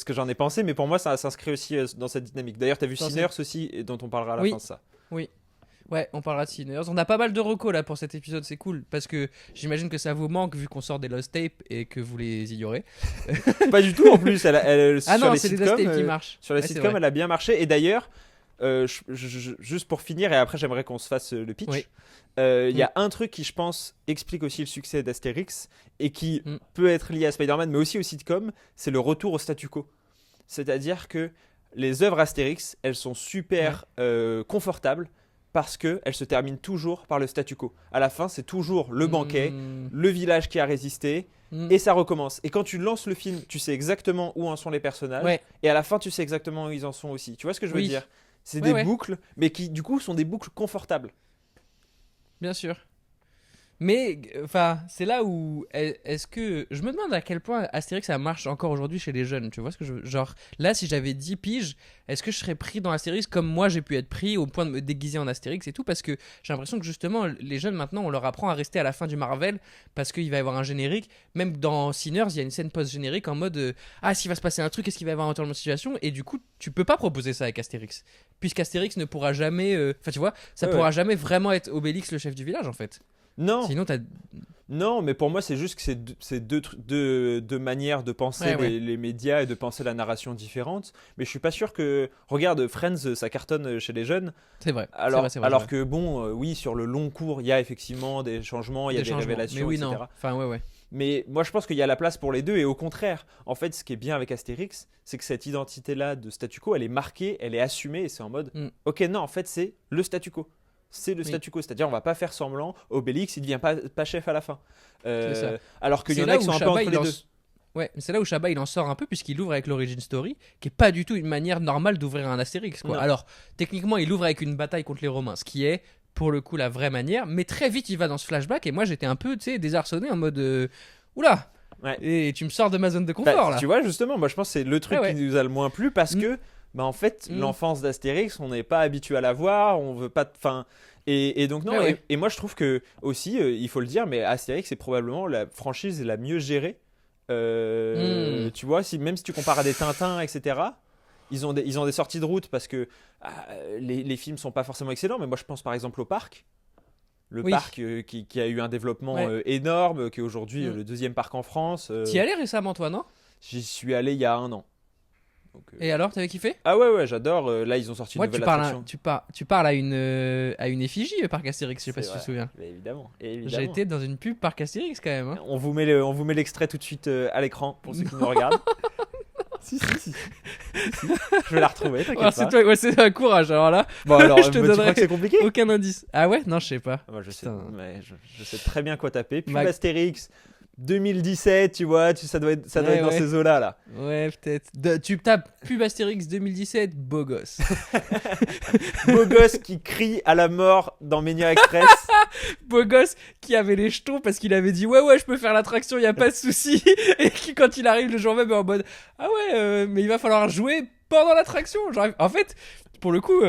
que j'en ai pensé. Mais pour moi ça s'inscrit aussi dans cette dynamique. D'ailleurs, t'as vu Dans Sinners aussi, et dont on parlera à la Oui. fin de ça. Ouais, on parlera de Sinners. On a pas mal de recos là pour cet épisode, c'est cool. Parce que j'imagine que ça vous manque vu qu'on sort des Lost Tapes et que vous les ignorez. Pas du tout en plus. Ah sur non, les c'est les sitcoms, Lost Tapes qui marchent. sur les Ouais, c'est sitcoms, vrai. elle a bien marché. Et d'ailleurs, juste pour finir, et après j'aimerais qu'on se fasse le pitch. Oui. Il y a un truc qui, je pense, explique aussi le succès d'Astérix et qui Mm. peut être lié à Spider-Man, mais aussi au sitcom, c'est le retour au statu quo. C'est-à-dire que les œuvres Astérix, elles sont super confortables parce qu'elles se terminent toujours par le statu quo. À la fin, c'est toujours le banquet, Mm. le village qui a résisté, Mm. et ça recommence. Et quand tu lances le film, tu sais exactement où en sont les personnages, Ouais. et à la fin, tu sais exactement où ils en sont aussi. Tu vois ce que je veux Oui. dire? C'est Ouais, des ouais. boucles, mais qui, du coup, sont des boucles confortables. Bien sûr. Mais, enfin, c'est là où. Est-ce que. Je me demande à quel point Astérix ça marche encore aujourd'hui chez les jeunes. Tu vois ce que je veux. Genre, là, si j'avais 10 piges, est-ce que je serais pris dans Astérix comme moi j'ai pu être pris au point de me déguiser en Astérix et tout? Parce que j'ai l'impression que justement, les jeunes maintenant, on leur apprend à rester à la fin du Marvel parce qu'il va y avoir un générique. Même dans Sinners, il y a une scène post-générique en mode ah, s'il va se passer un truc, est-ce qu'il va y avoir un retournement de situation? Et du coup, tu peux pas proposer ça avec Astérix. Puisqu'Astérix ne pourra jamais. Enfin, tu vois, ça Ouais, pourra jamais vraiment être Obélix le chef du village en fait. Non, Sinon, t'as. non, mais pour moi, c'est juste que c'est deux manières de penser Ouais, ouais. les médias et de penser la narration différente. Mais je suis pas sûr que. Regarde, Friends, ça cartonne chez les jeunes. C'est vrai. Alors, c'est vrai. alors que, bon, oui, sur le long cours, il y a effectivement des changements, il y a Des des changements. révélations, Mais oui, etc. non. Enfin, ouais. Mais moi, je pense qu'il y a la place pour les deux. Et au contraire, en fait, ce qui est bien avec Astérix, c'est que cette identité-là de statu quo, elle est marquée, elle est assumée. Et c'est en mode, Mm. ok, non, en fait, c'est le statu quo. C'est le Oui. statu quo. C'est-à-dire, on va pas faire semblant. Obélix, il devient pas chef à la fin. C'est ça. Alors qu'il y C'est en là a qui où sont un peu Chabat, entre il les en deux. s- Ouais, mais c'est là où Chabat il en sort un peu puisqu'il ouvre avec l'origin story, qui est pas du tout une manière normale d'ouvrir un Astérix quoi. Non. Alors techniquement il ouvre avec une bataille contre les Romains, ce qui est pour le coup la vraie manière, mais très vite il va dans ce flashback et moi j'étais un peu tu sais désarçonné en mode oula. Ouais. Et tu me sors de ma zone de Bah, confort là. tu vois, justement, moi je pense que c'est le truc Ouais, ouais. qui nous a le moins plu parce Mm. que, bah, en fait, Mm. l'enfance d'Astérix, on n'est pas habitué à la voir, on veut pas. Enfin. Et donc, non, Ouais, ouais. et moi je trouve que, aussi, il faut le dire, mais Astérix est probablement la franchise la mieux gérée. Tu vois, même si tu compares à des Tintins, etc., ils ont des sorties de route parce que les films sont pas forcément excellents, mais moi je pense par exemple au parc. Le Oui. parc qui a eu un développement Ouais. énorme, qui est aujourd'hui Mm. le deuxième parc en France. T'y allais récemment toi non? J'y suis allé il y a 1 an. Donc, Et alors t'avais kiffé? ah ouais, j'adore. Là, ils ont sorti une Moi tu nouvelle parles, attraction. tu parles à une effigie parc Astérix, je sais pas C'est si tu te vrai. souviens. Mais évidemment, J'ai évidemment. été dans une pub parc Astérix quand même. Hein. On vous met l'extrait tout de suite à l'écran pour ceux qui nous regardent. Si. Je vais la retrouver, t'inquiète Oh, pas. c'est toi, ouais, c'est un courage alors là. Bon alors, Je te tu crois donnerai que c'est compliqué? aucun indice. Ah ouais? Non, je sais pas. Moi, je sais, Putain. mais je sais très bien quoi taper. Puis Mac- Astérix 2017, tu vois, ça doit être Ouais, dans ouais. ces eaux-là là. Ouais, peut-être. Tu tapes pub Astérix 2017, beau gosse. Beau gosse qui crie à la mort dans Ménia Express. Beau gosse qui avait les jetons parce qu'il avait dit ouais, je peux faire l'attraction, y a pas de souci. Et qui, quand il arrive le jour même, est en mode ah ouais, mais il va falloir jouer pendant l'attraction. Genre, en fait, pour le coup,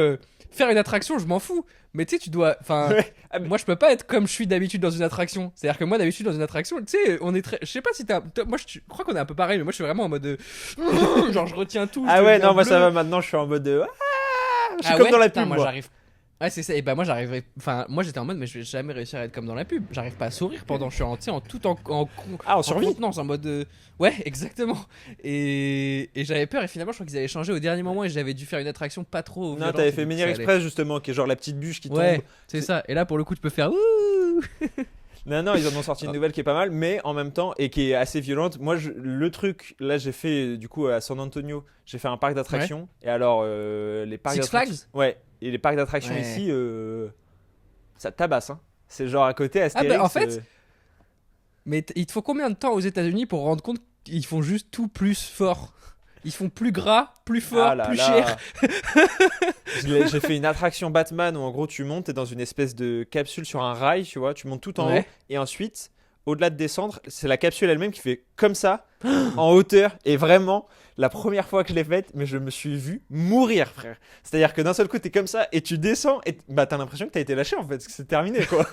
faire une attraction, je m'en fous. Mais tu sais, tu dois. Enfin, Ouais. Ah, mais- moi, je peux pas être comme je suis d'habitude dans une attraction. C'est-à-dire que moi, d'habitude, dans une attraction, tu sais, on est très. Je sais pas si moi, je crois qu'on est un peu pareil, mais moi, je suis vraiment en mode. Genre, je retiens tout. Ah je ouais, deviens non, moi bleu. ça va maintenant, je suis en mode de. Je suis Ah comme ouais, dans la putain, pub, moi moi. j'arrive. Ouais, c'est ça. Et bah moi j'arriverai. Enfin, moi j'étais en mode, mais je vais jamais réussir à être comme dans la pub. J'arrive pas à sourire pendant. Je suis en, tu sais, en tout en Ah, en survie. contenance, en mode. Ouais, exactement. Et j'avais peur. Et finalement, je crois qu'ils avaient changé au dernier moment et j'avais dû faire une attraction pas trop. Non, violente, t'avais et fait du coup, Ménia ça allait. Express justement, qui est genre la petite bûche qui Ouais, tombe. c'est ça. Et là, pour le coup, tu peux faire. Ouh. Non, ils en ont sorti une nouvelle qui est pas mal, mais en même temps, et qui est assez violente. Moi, le truc, là, j'ai fait, du coup, à San Antonio, j'ai fait un parc d'attractions. Et alors, les parcs Six Flags. d'attractions. Ouais, et les parcs d'attractions Ouais. ici, ça tabasse, hein. C'est genre à côté, Astérix. en fait, Mais il te faut combien de temps aux États-Unis pour rendre compte qu'ils font juste tout plus fort? Ils font plus gras, plus fort, ah là plus là. cher. J'ai fait une attraction Batman où en gros tu montes, t'es dans une espèce de capsule sur un rail, tu vois, tu montes tout en Ouais. haut et ensuite, au-delà de descendre, c'est la capsule elle-même qui fait comme ça, en hauteur. Et vraiment, la première fois que je l'ai faite, mais je me suis vu mourir, frère. C'est-à-dire que d'un seul coup, t'es comme ça et tu descends et bah t'as l'impression que t'as été lâché en fait, que c'est terminé quoi.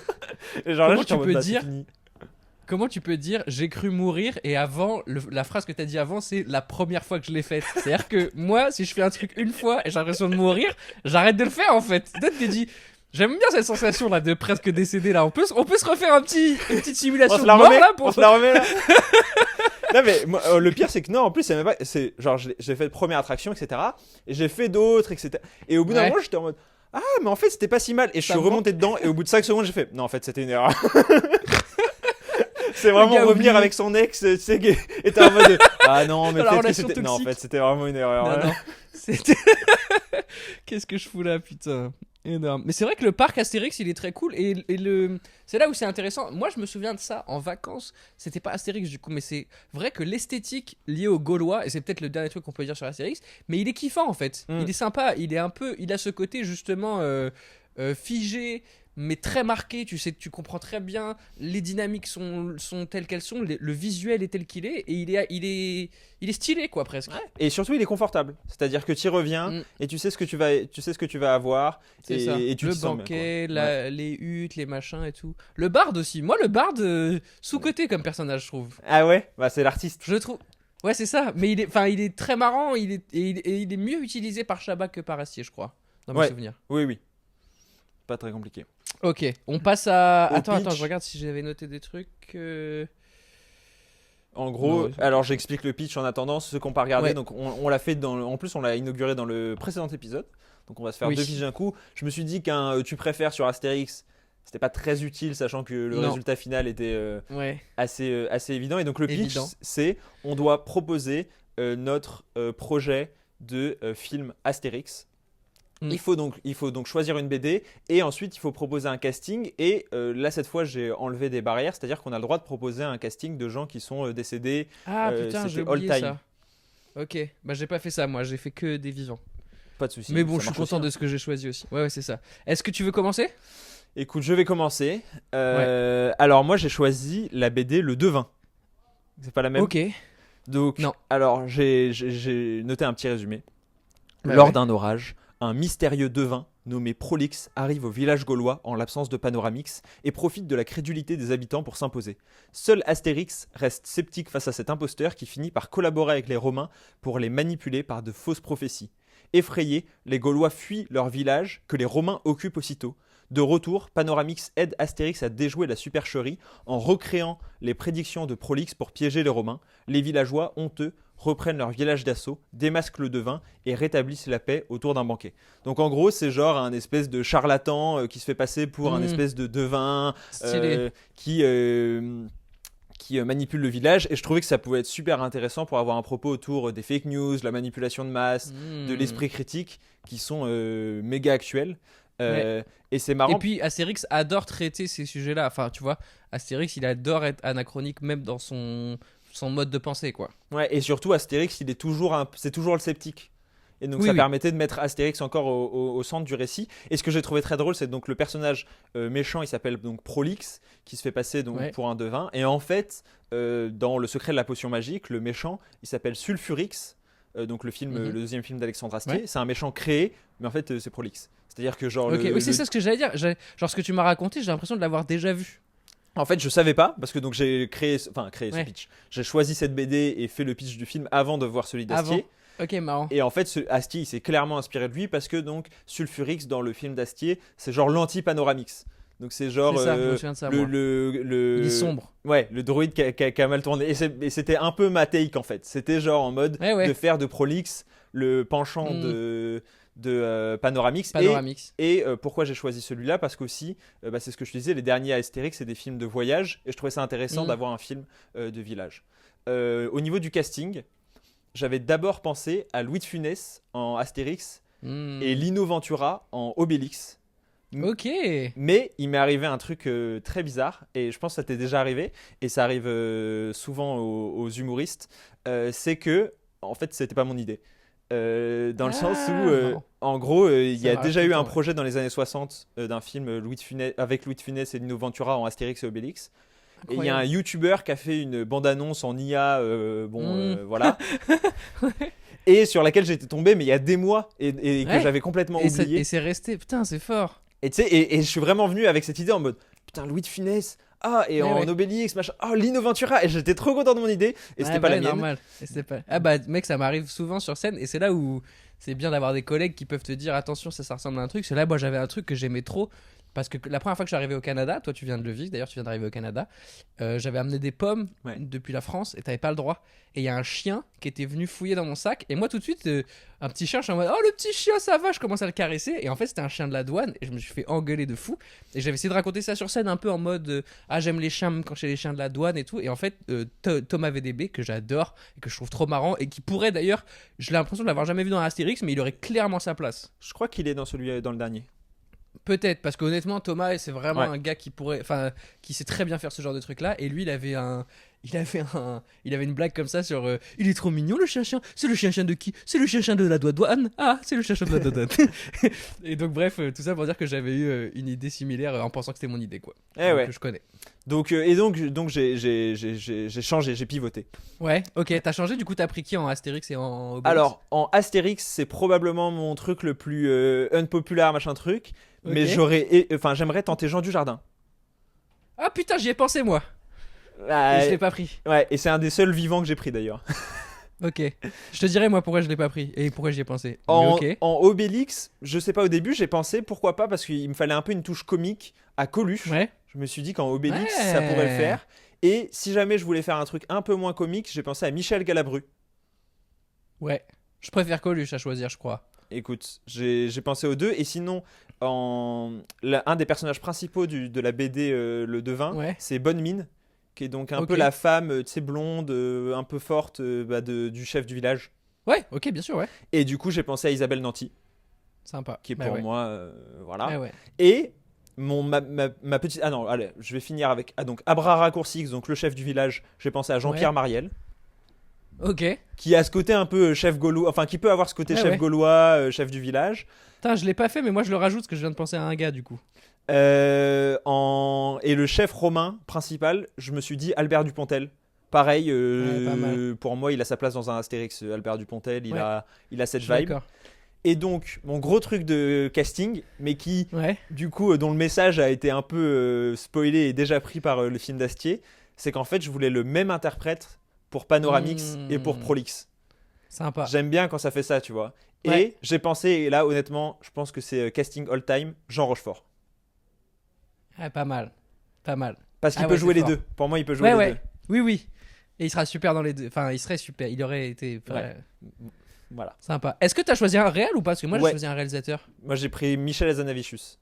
Et genre là, Comment j'étais en tu mode, peux bah, c'est dire fini. Comment tu peux dire j'ai cru mourir et avant, la phrase que t'as dit avant, c'est la première fois que je l'ai faite. C'est-à-dire que moi, si je fais un truc une fois et j'ai l'impression de mourir, j'arrête de le faire en fait. Peut-être que tu dis, j'aime bien cette sensation là de presque décédé là. On peut se refaire une petite simulation On se de la mort remet, là pour. on se la remet là. Non mais moi, le pire c'est que non, en plus c'est même pas, c'est genre j'ai fait de première attraction etc. Et j'ai fait d'autres etc. Et au bout d'un Ouais. moment j'étais en mode ah mais en fait c'était pas si mal et je Ça suis me remonté dedans et au bout de 5 secondes j'ai fait non en fait c'était une erreur. C'est vraiment Le gars revenir oublié. avec son ex, tu sais, qui était en mode ah non mais La peut-être que relation c'était non en toxique. fait c'était vraiment une erreur. Non, Ouais. non. C'était. Qu'est-ce que je fous là, putain. Énorme. Mais c'est vrai que le parc Astérix, il est très cool. C'est là où c'est intéressant. Moi, je me souviens de ça en vacances. C'était pas Astérix du coup, mais c'est vrai que l'esthétique liée aux Gaulois, et c'est peut-être le dernier truc qu'on peut dire sur Astérix, mais il est kiffant en fait. Mm. Il est sympa. Il a ce côté justement figé, mais très marqué. Tu sais, tu comprends très bien. Les dynamiques sont telles qu'elles sont. Le visuel est tel qu'il est, et il est stylé quoi presque. Et surtout il est confortable. C'est-à-dire que tu y reviens Mm. et tu sais ce que tu vas avoir C'est et, ça. et tu Le te sens bien, banquet, quoi. les huttes, les machins et tout. Le barde aussi. Moi, le barde, sous-coté comme personnage, je trouve. Ah ouais, bah c'est l'artiste. Je le trouve. Ouais, c'est ça. Mais il est très marrant. Il est mieux utilisé par Chabat que par Astier, je crois. Dans mes Ouais. souvenirs. Oui. Pas très compliqué. Ok, on passe à. Au Attends, pitch. je regarde si j'avais noté des trucs. En gros, Non, alors j'explique le pitch en attendant, ceux qu'on pas regardé. Ouais. Donc on l'a fait en plus on l'a inauguré dans le précédent épisode. Donc on va se faire Oui. deux pitchs d'un coup. Je me suis dit qu'un tu préfères sur Astérix, c'était pas très utile sachant que le Non. résultat final était Ouais. assez évident. Et donc le pitch Évident. c'est on doit proposer notre projet de film Astérix. Mm. Il faut donc choisir une BD et ensuite il faut proposer un casting et là cette fois j'ai enlevé des barrières, c'est-à-dire qu'on a le droit de proposer un casting de gens qui sont décédés. Ah putain, j'ai c'était oublié all time. ça. Ok, bah j'ai pas fait ça moi, j'ai fait que des vivants. Pas de souci. Mais bon, ça je suis marche content aussi, de ce que j'ai choisi aussi. Ouais, c'est ça. Est-ce que tu veux commencer? hein. Écoute, je vais commencer. Alors moi j'ai choisi la BD Le Devin. C'est pas la même. Ok. Donc Non. alors j'ai noté un petit résumé. Bah Lors ouais. d'un orage, un mystérieux devin nommé Prolix arrive au village gaulois en l'absence de Panoramix et profite de la crédulité des habitants pour s'imposer. Seul Astérix reste sceptique face à cet imposteur qui finit par collaborer avec les Romains pour les manipuler par de fausses prophéties. Effrayés, les Gaulois fuient leur village que les Romains occupent aussitôt. De retour, Panoramix aide Astérix à déjouer la supercherie en recréant les prédictions de Prolix pour piéger les Romains. Les villageois, honteux, reprennent leur village d'assaut, démasquent le devin et rétablissent la paix autour d'un banquet. Donc en gros, c'est genre un espèce de charlatan qui se fait passer pour un espèce de devin Stylé. qui manipule le village. Et je trouvais que ça pouvait être super intéressant pour avoir un propos autour des fake news, la manipulation de masse, de l'esprit critique, qui sont méga actuels. Et c'est marrant. Et puis Astérix adore traiter ces sujets-là. Enfin, tu vois, Astérix, il adore être anachronique même dans son mode de pensée, quoi. Ouais, et surtout Astérix, c'est toujours le sceptique. Et donc Oui, ça oui. permettait de mettre Astérix encore au centre du récit. Et ce que j'ai trouvé très drôle, c'est donc le personnage méchant, il s'appelle donc Prolix, qui se fait passer donc Ouais. pour un devin. Et en fait, dans Le secret de la potion magique, le méchant, il s'appelle Sulfurix. Donc le film, Mhm. le deuxième film d'Alexandre Astier, Ouais. c'est un méchant créé, mais en fait c'est Prolix. C'est-à-dire que genre Ok, oui, c'est ça ce que j'allais dire. Genre, ce que tu m'as raconté, j'ai l'impression de l'avoir déjà vu. En fait, je savais pas parce que donc j'ai créé ce Ouais. pitch. J'ai choisi cette BD et fait le pitch du film avant de voir celui d'Astier. Ok, marrant. Et en fait, Astier, il s'est clairement inspiré de lui parce que donc Sulfurix dans le film d'Astier, c'est genre l'anti-Panoramix. Donc c'est genre C'est ça, je me souviens de ça, moi. le Il est sombre. Ouais, le droïde qui a mal tourné. Et c'était un peu ma take en fait. C'était genre en mode Ouais, ouais. de faire de Prolix le penchant Mm. Panoramix. Panoramix. Et pourquoi j'ai choisi celui-là? Parce qu'aussi, c'est ce que je te disais, les derniers Astérix, c'est des films de voyage. Et je trouvais ça intéressant d'avoir un film de village. Au niveau du casting, j'avais d'abord pensé à Louis de Funès en Astérix et Lino Ventura en Obélix. Ok. Mais il m'est arrivé un truc très bizarre, et je pense que ça t'est déjà arrivé, et ça arrive souvent aux humoristes, c'est que, en fait, c'était pas mon idée. Dans le sens où, marrant. en gros, il y Ça a m'arrive déjà tout eu le un temps, ouais. projet dans les années 60 d'un film avec Louis de Funès et Lino Ventura en Astérix et Obélix. Et il y a un YouTuber qui a fait une bande-annonce en IA, voilà. Et sur laquelle j'étais tombé, mais il y a des mois, et que Ouais. j'avais complètement Et oublié. c'est resté. Putain, c'est fort. Et tu sais, et je suis vraiment venu avec cette idée en mode putain, Louis de Funès, et en Ouais. Obélix, machin, Lino Ventura, et j'étais trop content de mon idée, et c'était Ouais, pas la ouais, mienne. normal. Et c'était pas... Ah bah, mec, ça m'arrive souvent sur scène, et c'est là où c'est bien d'avoir des collègues qui peuvent te dire attention, ça ressemble à un truc. C'est là, moi, j'avais un truc que j'aimais trop. Parce que la première fois que je suis arrivé au Canada, toi tu viens de le vivre, d'ailleurs tu viens d'arriver au Canada, j'avais amené des pommes Ouais. depuis la France et t'avais pas le droit. Et il y a un chien qui était venu fouiller dans mon sac et moi tout de suite, un petit chien, je suis en mode oh le petit chien ça va, je commence à le caresser et en fait c'était un chien de la douane et je me suis fait engueuler de fou. Et j'avais essayé de raconter ça sur scène un peu en mode ah j'aime les chiens même quand j'ai les chiens de la douane et tout. Et en fait Thomas VDB que j'adore et que je trouve trop marrant et qui pourrait d'ailleurs, j'ai l'impression de l'avoir jamais vu dans Astérix mais il aurait clairement sa place. Je crois qu'il est dans le dernier. Peut-être, parce qu'honnêtement, Thomas, c'est vraiment Ouais. un gars qui sait très bien faire ce genre de truc-là. Et lui, il avait une blague comme ça sur il est trop mignon le chien-chien. C'est le chien-chien de qui? C'est le chien-chien de la douane. Ah, c'est le chien-chien de la douane. Et donc, bref, tout ça pour dire que j'avais eu une idée similaire en pensant que c'était mon idée, quoi. Eh Donc, ouais. que je connais. Donc j'ai changé, j'ai pivoté. Ouais, ok, t'as changé, du coup, t'as pris qui en Astérix et en Obélix? Alors, en Astérix, c'est probablement mon truc le plus unpopular, machin truc. Mais Ok. j'aimerais tenter Jean Dujardin. Ah putain, j'y ai pensé, moi. Ah, Et je l'ai pas pris. ouais, et c'est un des seuls vivants que j'ai pris d'ailleurs. Ok. Je te dirai, moi, pourquoi je l'ai pas pris et pourquoi j'y ai pensé. Mais En, ok. en Obélix, je sais pas, au début, j'ai pensé pourquoi pas, parce qu'il me fallait un peu une touche comique à Coluche. Ouais. Je me suis dit qu'en Obélix, Ouais. ça pourrait le faire. Et si jamais je voulais faire un truc un peu moins comique, j'ai pensé à Michel Galabru. Ouais. Je préfère Coluche à choisir, je crois. Écoute, j'ai pensé aux deux. Et sinon, un des personnages principaux de la BD Le Devin, Ouais. c'est Bonne Mine, qui est donc un Ok. peu la femme, tu sais, blonde, un peu forte du chef du village. Ouais, ok, bien sûr, ouais. Et du coup, j'ai pensé à Isabelle Nanty, Sympa. qui est Bah pour ouais. moi, voilà. Ouais, ouais. Et ma petite. Ah non, allez, je vais finir avec. Ah, donc, Abra Raccourcix, donc le chef du village, j'ai pensé à Jean-Pierre Ouais. Mariel, Ok. qui a ce côté un peu chef gaulois, enfin, qui peut avoir ce côté Ouais, chef ouais. gaulois, chef du village. Putain, je l'ai pas fait, mais moi je le rajoute parce que je viens de penser à un gars du coup. Et le chef romain principal, je me suis dit Albert Dupontel. Pareil, Ouais, pas mal. pour moi, il a sa place dans un Astérix. Albert Dupontel, il Ouais. a cette Je suis vibe. d'accord. Et donc, mon gros truc de casting, mais qui, Ouais. du coup, dont le message a été un peu spoilé et déjà pris par le film d'Astier, c'est qu'en fait, je voulais le même interprète pour Panoramix et pour Prolix. Sympa. J'aime bien quand ça fait ça, tu vois. Ouais. Et j'ai pensé, et là, honnêtement, je pense que c'est casting all time, Jean Rochefort. Ouais, pas mal. Pas mal. Parce qu'il Ah peut ouais, jouer c'est les fort. deux. Pour moi, il peut jouer Ouais, les ouais. deux. Oui, oui. Et il sera super dans les deux. Enfin, il serait super. Il aurait été Ouais. Voilà. sympa. Est-ce que t'as choisi un réel ou pas? Parce que moi j'ai Ouais. choisi un réalisateur. Moi, j'ai pris Michel Hazanavicius.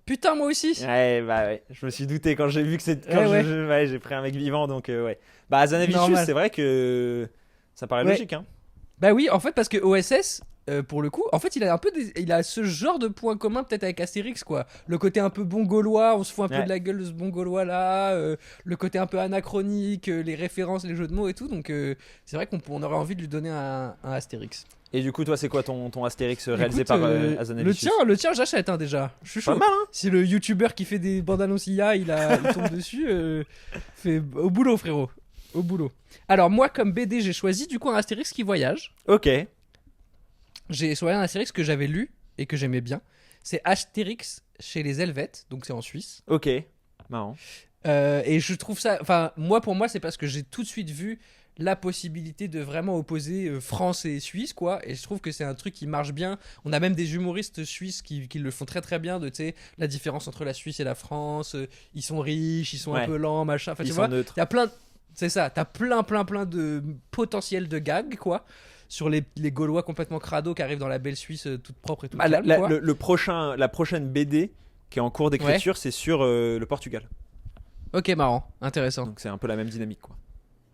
Putain, moi aussi. Ouais, bah ouais. Je me suis douté quand j'ai vu que c'est. Ouais. J'ai pris un mec vivant, donc ouais. Bah, Hazanavicius, Normal. c'est vrai que ça paraît Ouais. logique, hein. Bah oui, en fait, parce que OSS, pour le coup, en fait, il a un peu il a ce genre de point commun peut-être avec Astérix, quoi. Le côté un peu bon gaulois, on se fout un peu Ouais. de la gueule de ce bon gaulois là, le côté un peu anachronique, les références, les jeux de mots et tout. Donc, c'est vrai qu'on aurait envie de lui donner un Astérix. Et du coup, toi, c'est quoi ton Astérix réalisé Écoute, par le Hazanavicius? tien, j'achète hein, déjà. Je suis Pas chaud. mal, hein. Si le youtubeur qui fait des bandes annonces IA, il tombe dessus, fait au boulot, frérot. Au boulot. Alors, moi, comme BD, j'ai choisi du coup un Astérix qui voyage. Ok. J'ai choisi un Astérix que j'avais lu et que j'aimais bien. C'est Astérix chez les Helvètes, donc c'est en Suisse. Ok. Marrant. Et je trouve ça. Enfin, pour moi, c'est parce que j'ai tout de suite vu la possibilité de vraiment opposer France et Suisse, quoi. Et je trouve que c'est un truc qui marche bien. On a même des humoristes suisses qui le font très très bien, de, tu sais, la différence entre la Suisse et la France. Ils sont riches, ils sont un Ouais. peu lents, machin. Enfin, Ils tu sont vois, neutres. t'as plein. C'est ça, t'as plein de potentiel de gags, quoi. sur les Gaulois complètement crado qui arrivent dans la belle Suisse toute propre et tout Bah, calme, quoi. la prochaine BD qui est en cours d'écriture, c'est sur le Portugal. Ok, marrant, intéressant. Donc c'est un peu la même dynamique, quoi.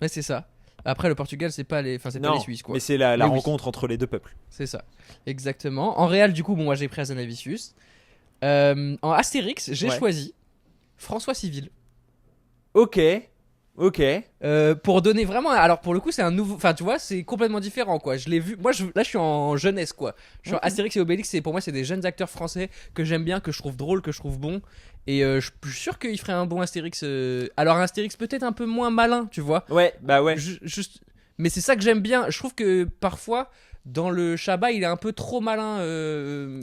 Ouais, c'est ça. Après, le Portugal, c'est pas les Suisses, quoi. Mais c'est la Mais oui. rencontre entre les deux peuples. C'est ça, exactement. En réel, du coup, bon, moi j'ai pris Azanavicius. En Astérix, j'ai Ouais. choisi François Civil. Ok. Pour donner vraiment. Alors, pour le coup, c'est un nouveau. Enfin, tu vois, c'est complètement différent, quoi. Je l'ai vu. Moi, là, je suis en jeunesse, quoi. Je suis en Astérix et Obélix, pour moi, c'est des jeunes acteurs français que j'aime bien, que je trouve drôle, que je trouve bon. Et je suis sûr qu'il ferait un bon Astérix. Alors, un Astérix peut-être un peu moins malin, tu vois. Ouais, bah ouais. Juste. Mais c'est ça que j'aime bien. Je trouve que parfois. Dans le Chabat, il est un peu trop malin,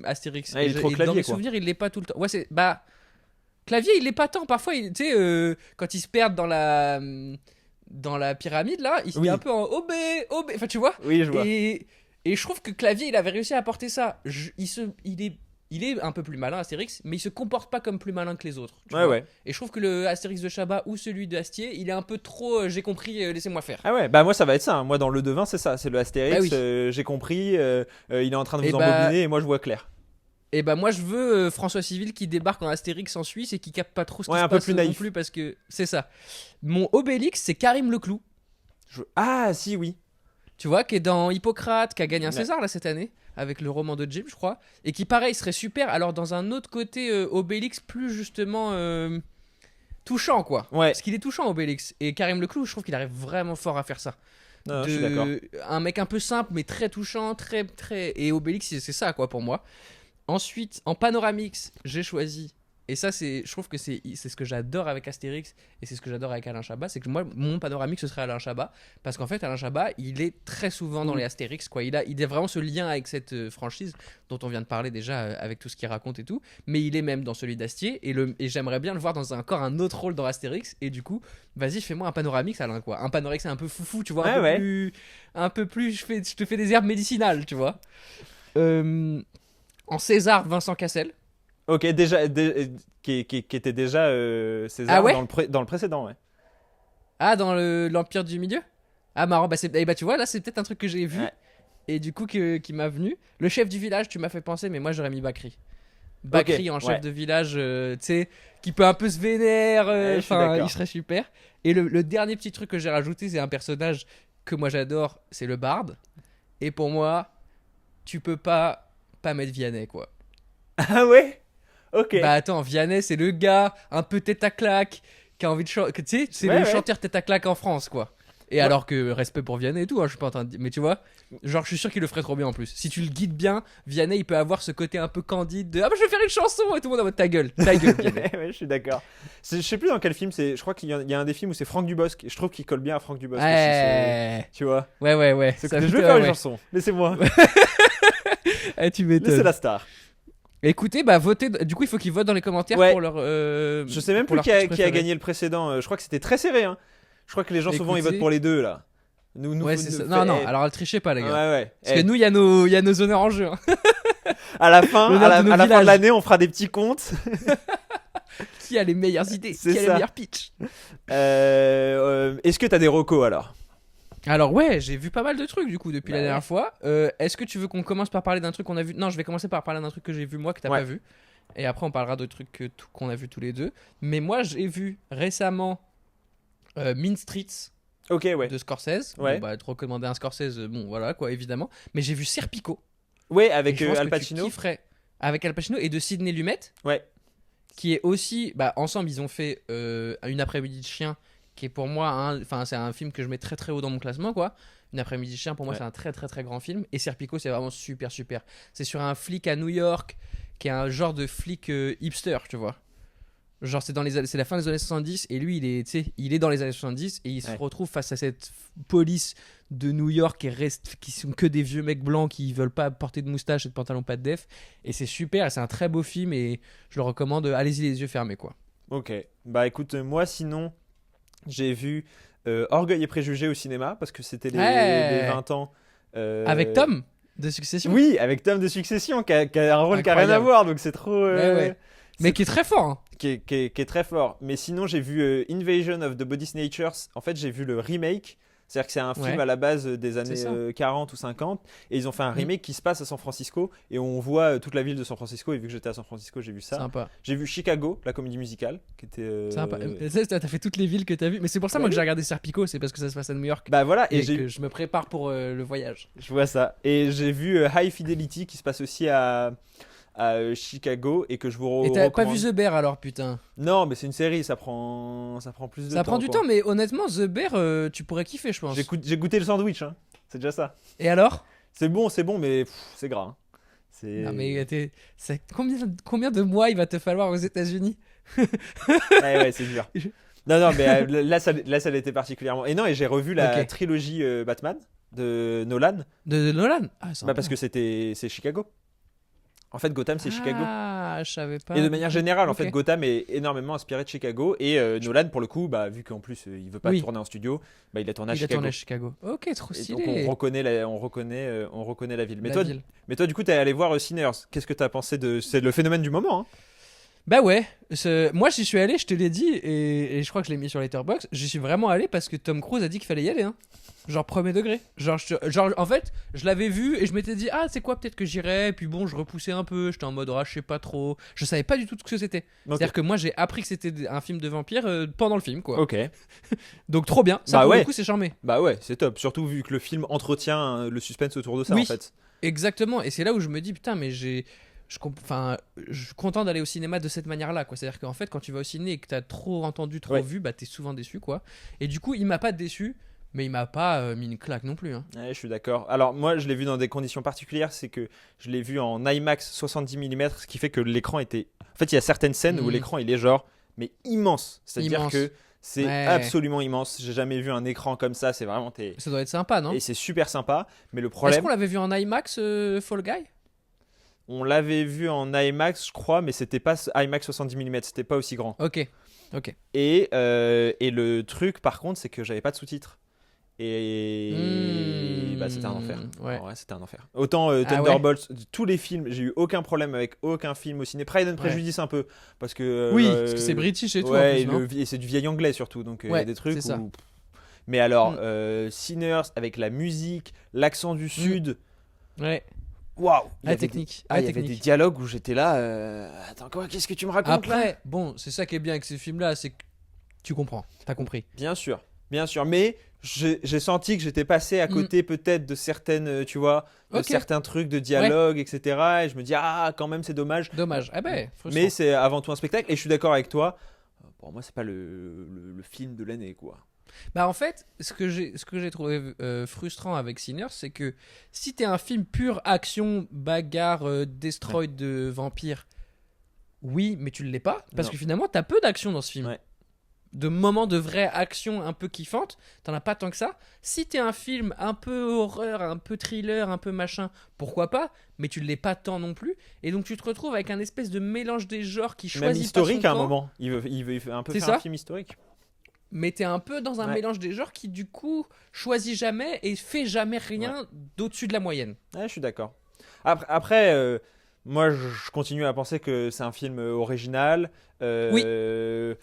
Astérix. Ah, il est trop et clavier, dans mes quoi. souvenirs, il l'est pas tout le temps. Ouais, c'est. Bah. Clavier, il l'est pas tant. Parfois, tu sais, quand ils se perdent dans la pyramide, là, il se met un peu en obé. Enfin, tu vois. Oui, je vois. Et je trouve que Clavier, il avait réussi à apporter ça. Il est un peu plus malin, Astérix, mais il se comporte pas comme plus malin que les autres. Tu vois. Ouais. Et je trouve que le Astérix de Chabat ou celui de Astier, il est un peu trop. J'ai compris, laissez-moi faire. Ah ouais, bah moi ça va être ça. Hein. Moi dans le devin, c'est ça. C'est le Astérix. Bah oui. J'ai compris. Il est en train de Et vous bah- embobiner et moi je vois clair. Et bah moi je veux François Civil qui débarque en Astérix en Suisse et qui capte pas trop ce qui Ouais, se un peu passe plus non naïf. plus parce que c'est ça. Mon Obélix c'est Karim Leclou, Ah si, oui. tu vois, qui est dans Hippocrate, qui a gagné un Ouais. César là cette année avec le roman de Jim je crois, et qui pareil serait super alors dans un autre côté Obélix plus justement touchant quoi. Ouais. Parce qu'il est touchant Obélix et Karim Leclou je trouve qu'il arrive vraiment fort à faire ça. Non, je suis d'accord. Un mec un peu simple mais très touchant, très et Obélix c'est ça quoi pour moi. Ensuite, en Panoramix, j'ai choisi, et ça je trouve que c'est ce que j'adore avec Astérix, et c'est ce que j'adore avec Alain Chabat, c'est que moi, mon Panoramix, ce serait Alain Chabat, parce qu'en fait, Alain Chabat, il est très souvent dans les Astérix, quoi. Il a vraiment ce lien avec cette franchise, dont on vient de parler déjà, avec tout ce qu'il raconte et tout, mais il est même dans celui d'Astier, et j'aimerais bien le voir dans encore un autre rôle dans Astérix, et du coup, vas-y, fais-moi un Panoramix, Alain, quoi. Un Panoramix un peu foufou, tu vois, un peu plus, je te fais des herbes médicinales, tu vois. En César, Vincent Cassel. Ok, qui était déjà César Ah ouais dans le précédent, ouais. Ah, dans l'Empire du Milieu. Ah, marrant. Bah, tu vois, là, c'est peut-être un truc que j'ai vu. Ouais. Et du coup, qui m'a venu. Le chef du village, tu m'as fait penser, mais moi, j'aurais mis Bakri. Bakri en chef ouais. de village, tu sais, qui peut un peu se vénère. Ouais, je suis Enfin, d'accord. il serait super. Et le dernier petit truc que j'ai rajouté, c'est un personnage que moi, j'adore. C'est le barde. Et pour moi, tu peux pas mettre Vianney, quoi. Ah ouais. Ok. Bah attends, Vianney, c'est le gars un peu tête à claque qui a envie de chanter. Tu sais, c'est Ouais, le ouais. chanteur tête à claque en France, quoi. Et alors que respect pour Vianney et tout, hein, je suis pas en train de dire. Mais tu vois, genre, je suis sûr qu'il le ferait trop bien en plus. Si tu le guides bien, Vianney, il peut avoir ce côté un peu candide de ah bah je vais faire une chanson et tout le monde en mode ta gueule, Vianney. Ouais, je suis d'accord. Je sais plus dans quel film c'est. Je crois qu'il y a un des films où c'est Franck Dubosc. Et je trouve qu'il colle bien à Franck Dubosc aussi. Ouais, Tu vois. ouais. C'est Ça que je fait- veux faire une ouais. chanson. Laissez-moi. Eh, tu Laissez m'étonnes. la star. Écoutez, bah votez. Du coup, il faut qu'ils votent dans les commentaires Ouais. pour leur. Je sais même pour plus leur qui a pitch préféré. gagné le précédent. Je crois que c'était très serré. Hein. Je crois que les gens souvent ils Écoutez. votent pour les deux là. Ouais, c'est ça. Non, alors trichez pas, les gars. Ouais. Parce que nous, il y a nos honneurs en jeu. Hein. À la fin, L'honneur à de nos la fin de villages. l'année, on fera des petits comptes. Qui a les meilleures idées? C'est Qui a les ça. meilleurs pitchs? Est-ce que t'as des recos alors? Alors ouais, j'ai vu pas mal de trucs du coup depuis Bah la ouais. dernière fois. Est-ce que tu veux qu'on commence par parler d'un truc qu'on a vu? Non, je vais commencer par parler d'un truc que j'ai vu moi que t'as Ouais. pas vu. Et après on parlera de trucs qu'on a vu tous les deux. Mais moi j'ai vu récemment Mean Streets Ok, ouais. de Scorsese. Ouais. Bon, bah te recommander un Scorsese, bon voilà quoi évidemment. Mais j'ai vu Serpico. Ouais, Et avec je pense Al que tu Pacino. kifferais. Avec Al Pacino et de Sidney Lumet. Ouais. Qui est aussi, bah ensemble ils ont fait Une après-midi de chien, qui est pour moi, enfin c'est un film que je mets très très haut dans mon classement quoi. Une après-midi de chien pour moi Ouais. c'est un très très très grand film. Et Serpico c'est vraiment super super. C'est sur un flic à New York qui est un genre de flic hipster tu vois. Genre c'est c'est la fin des années 70 et lui il est dans les années 70 et il se Ouais. retrouve face à cette police de New York qui sont que des vieux mecs blancs qui veulent pas porter de moustache et de pantalon pas de def, et c'est super, c'est un très beau film et je le recommande, allez-y les yeux fermés quoi. Ok. Bah écoute, moi sinon, j'ai vu Orgueil et Préjugés au cinéma parce que c'était Ouais. les 20 ans. Avec Tom de Succession. Oui, avec Tom de Succession qui a un rôle qui a rien à Incroyable. voir, donc c'est trop. Ouais. Mais qui est très fort hein. Qui est très fort. Mais sinon, j'ai vu Invasion of the Body Snatchers. En fait, j'ai vu le remake C'est-à-dire que c'est un film Ouais. à la base des C'est ça. années 40 ou 50 et ils ont fait un Mm. remake qui se passe à San Francisco et on voit toute la ville de San Francisco et vu que j'étais à San Francisco, j'ai vu ça. Sympa. J'ai vu Chicago, la comédie musicale, qui était. Sympa. T'as fait toutes les villes que t'as vues. Mais c'est pour ça, moi, Ouais. que j'ai regardé Serpico. C'est parce que ça se passe à New York. Bah voilà, et Et j'ai que je me prépare pour le voyage. je vois ça. Et j'ai vu High Fidelity qui se passe aussi à Chicago et que je vous Et t'as pas recommande. vu The Bear alors, putain. Non, mais c'est une série, ça prend plus de temps. Ça prend du quoi. temps, mais honnêtement, The Bear, tu pourrais kiffer, je pense. J'ai goûté le sandwich, hein. C'est déjà ça. Et alors? C'est bon, mais c'est gras. Hein. C'est. Non, mais combien de mois il va te falloir aux États-Unis? Ouais, c'est dur. Non, mais là, ça l'était particulièrement. Et non, et j'ai revu la Ok. trilogie Batman de Nolan. De Nolan? Ah, sympa. Bah parce que c'est Chicago. En fait, Gotham, c'est Chicago. Ah, je savais pas. Et de manière générale, en Ok. fait, Gotham est énormément inspiré de Chicago. Et Nolan, pour le coup, bah, vu qu'en plus, il veut pas Oui. tourner en studio, bah, il a tourné à Il a Chicago. tourné à Chicago. Ok, trop Et donc, stylé. on reconnaît la ville. La toi, ville. mais toi, du coup, t'es allé voir Sinners. Qu'est-ce que t'as pensé de. C'est le phénomène du moment, hein. Bah ouais, moi j'y suis allé, je te l'ai dit, et je crois que je l'ai mis sur Letterboxd. J'y suis vraiment allé parce que Tom Cruise a dit qu'il fallait y aller, hein. Genre premier degré. Genre, en fait, je l'avais vu et je m'étais dit, ah, c'est quoi, peut-être que j'irai. Et puis bon, je repoussais un peu, j'étais en mode, ah, je sais pas trop. Je savais pas du tout ce que c'était. Ok. C'est-à-dire que moi j'ai appris que c'était un film de vampire pendant le film, quoi. Ok. Donc trop bien. Ça, Bah pour ouais. le coup, c'est charmé. Bah ouais, c'est top. Surtout vu que le film entretient le suspense autour de ça, Oui. en fait. Exactement. Et c'est là où je me dis, putain, mais enfin, je suis content d'aller au cinéma de cette manière-là, quoi. C'est-à-dire qu'en fait, quand tu vas au ciné et que t'as trop entendu, trop Ouais. vu, bah t'es souvent déçu, quoi. Et du coup, il m'a pas déçu, mais il m'a pas mis une claque non plus, hein. Ouais, je suis d'accord. Alors moi, je l'ai vu dans des conditions particulières, c'est que je l'ai vu en IMAX 70 mm, ce qui fait que l'écran était. En fait, il y a certaines scènes où Mm. l'écran il est genre, mais immense. C'est-à-dire Immense. que c'est Ouais. absolument immense. J'ai jamais vu un écran comme ça. C'est vraiment Ça doit être sympa, non? et c'est super sympa. Mais le Est-ce problème, qu'on l'avait vu en IMAX, Fall Guy? on l'avait vu en IMAX, je crois, mais c'était pas IMAX 70 mm, c'était pas aussi grand. Ok. Et le truc, par contre, c'est que j'avais pas de sous-titres. Et bah, c'était un enfer. Ouais. En vrai, c'était un enfer. Autant Ah Thunderbolts, tous les films, j'ai eu aucun problème avec aucun film au ciné. Pride and Prejudice un peu, parce que Oui, parce que c'est british et tout, en ouais, plus, et, non et c'est du vieil anglais surtout, donc il y a Ouais, des trucs c'est ça. où. Mais alors, Mm. Sinners avec la musique, l'accent du sud, Ouais. waouh! Il y Ah, avait technique. des- ah, il y avait des dialogues où j'étais là. Attends, quoi? Qu'est-ce que tu me racontes là? Après, bon, c'est ça qui est bien avec ces films-là, c'est que tu comprends. T'as compris. Bien sûr, mais j'ai senti que j'étais passé à côté peut-être de certaines, tu vois, de Ok. certains trucs de dialogue, etc. Et je me dis, ah, quand même, c'est dommage. Dommage. Ah ben, frustrant. Mais c'est avant tout un spectacle, et je suis d'accord avec toi. Pour moi, c'est pas le film de l'année, quoi. Bah en fait, ce que j'ai trouvé frustrant avec Sinners, c'est que si t'es un film pur action, bagarre, destroy de vampires, oui, mais tu l'es pas, parce Non. que finalement t'as peu d'action dans ce film. Ouais. De moments de vraie action un peu kiffante, t'en as pas tant que ça. Si t'es un film un peu horreur, un peu thriller, un peu machin, pourquoi pas, mais tu l'es pas tant non plus. Et donc tu te retrouves avec un espèce de mélange des genres qui Même choisit historique pas à son un camp. moment. Il veut un peu C'est faire ça. un film historique. Mais t'es un peu dans un Ouais. mélange des genres qui du coup choisit jamais et fait jamais rien d'au-dessus de la moyenne. Ouais, je suis d'accord. Après, moi, je continue à penser que c'est un film original.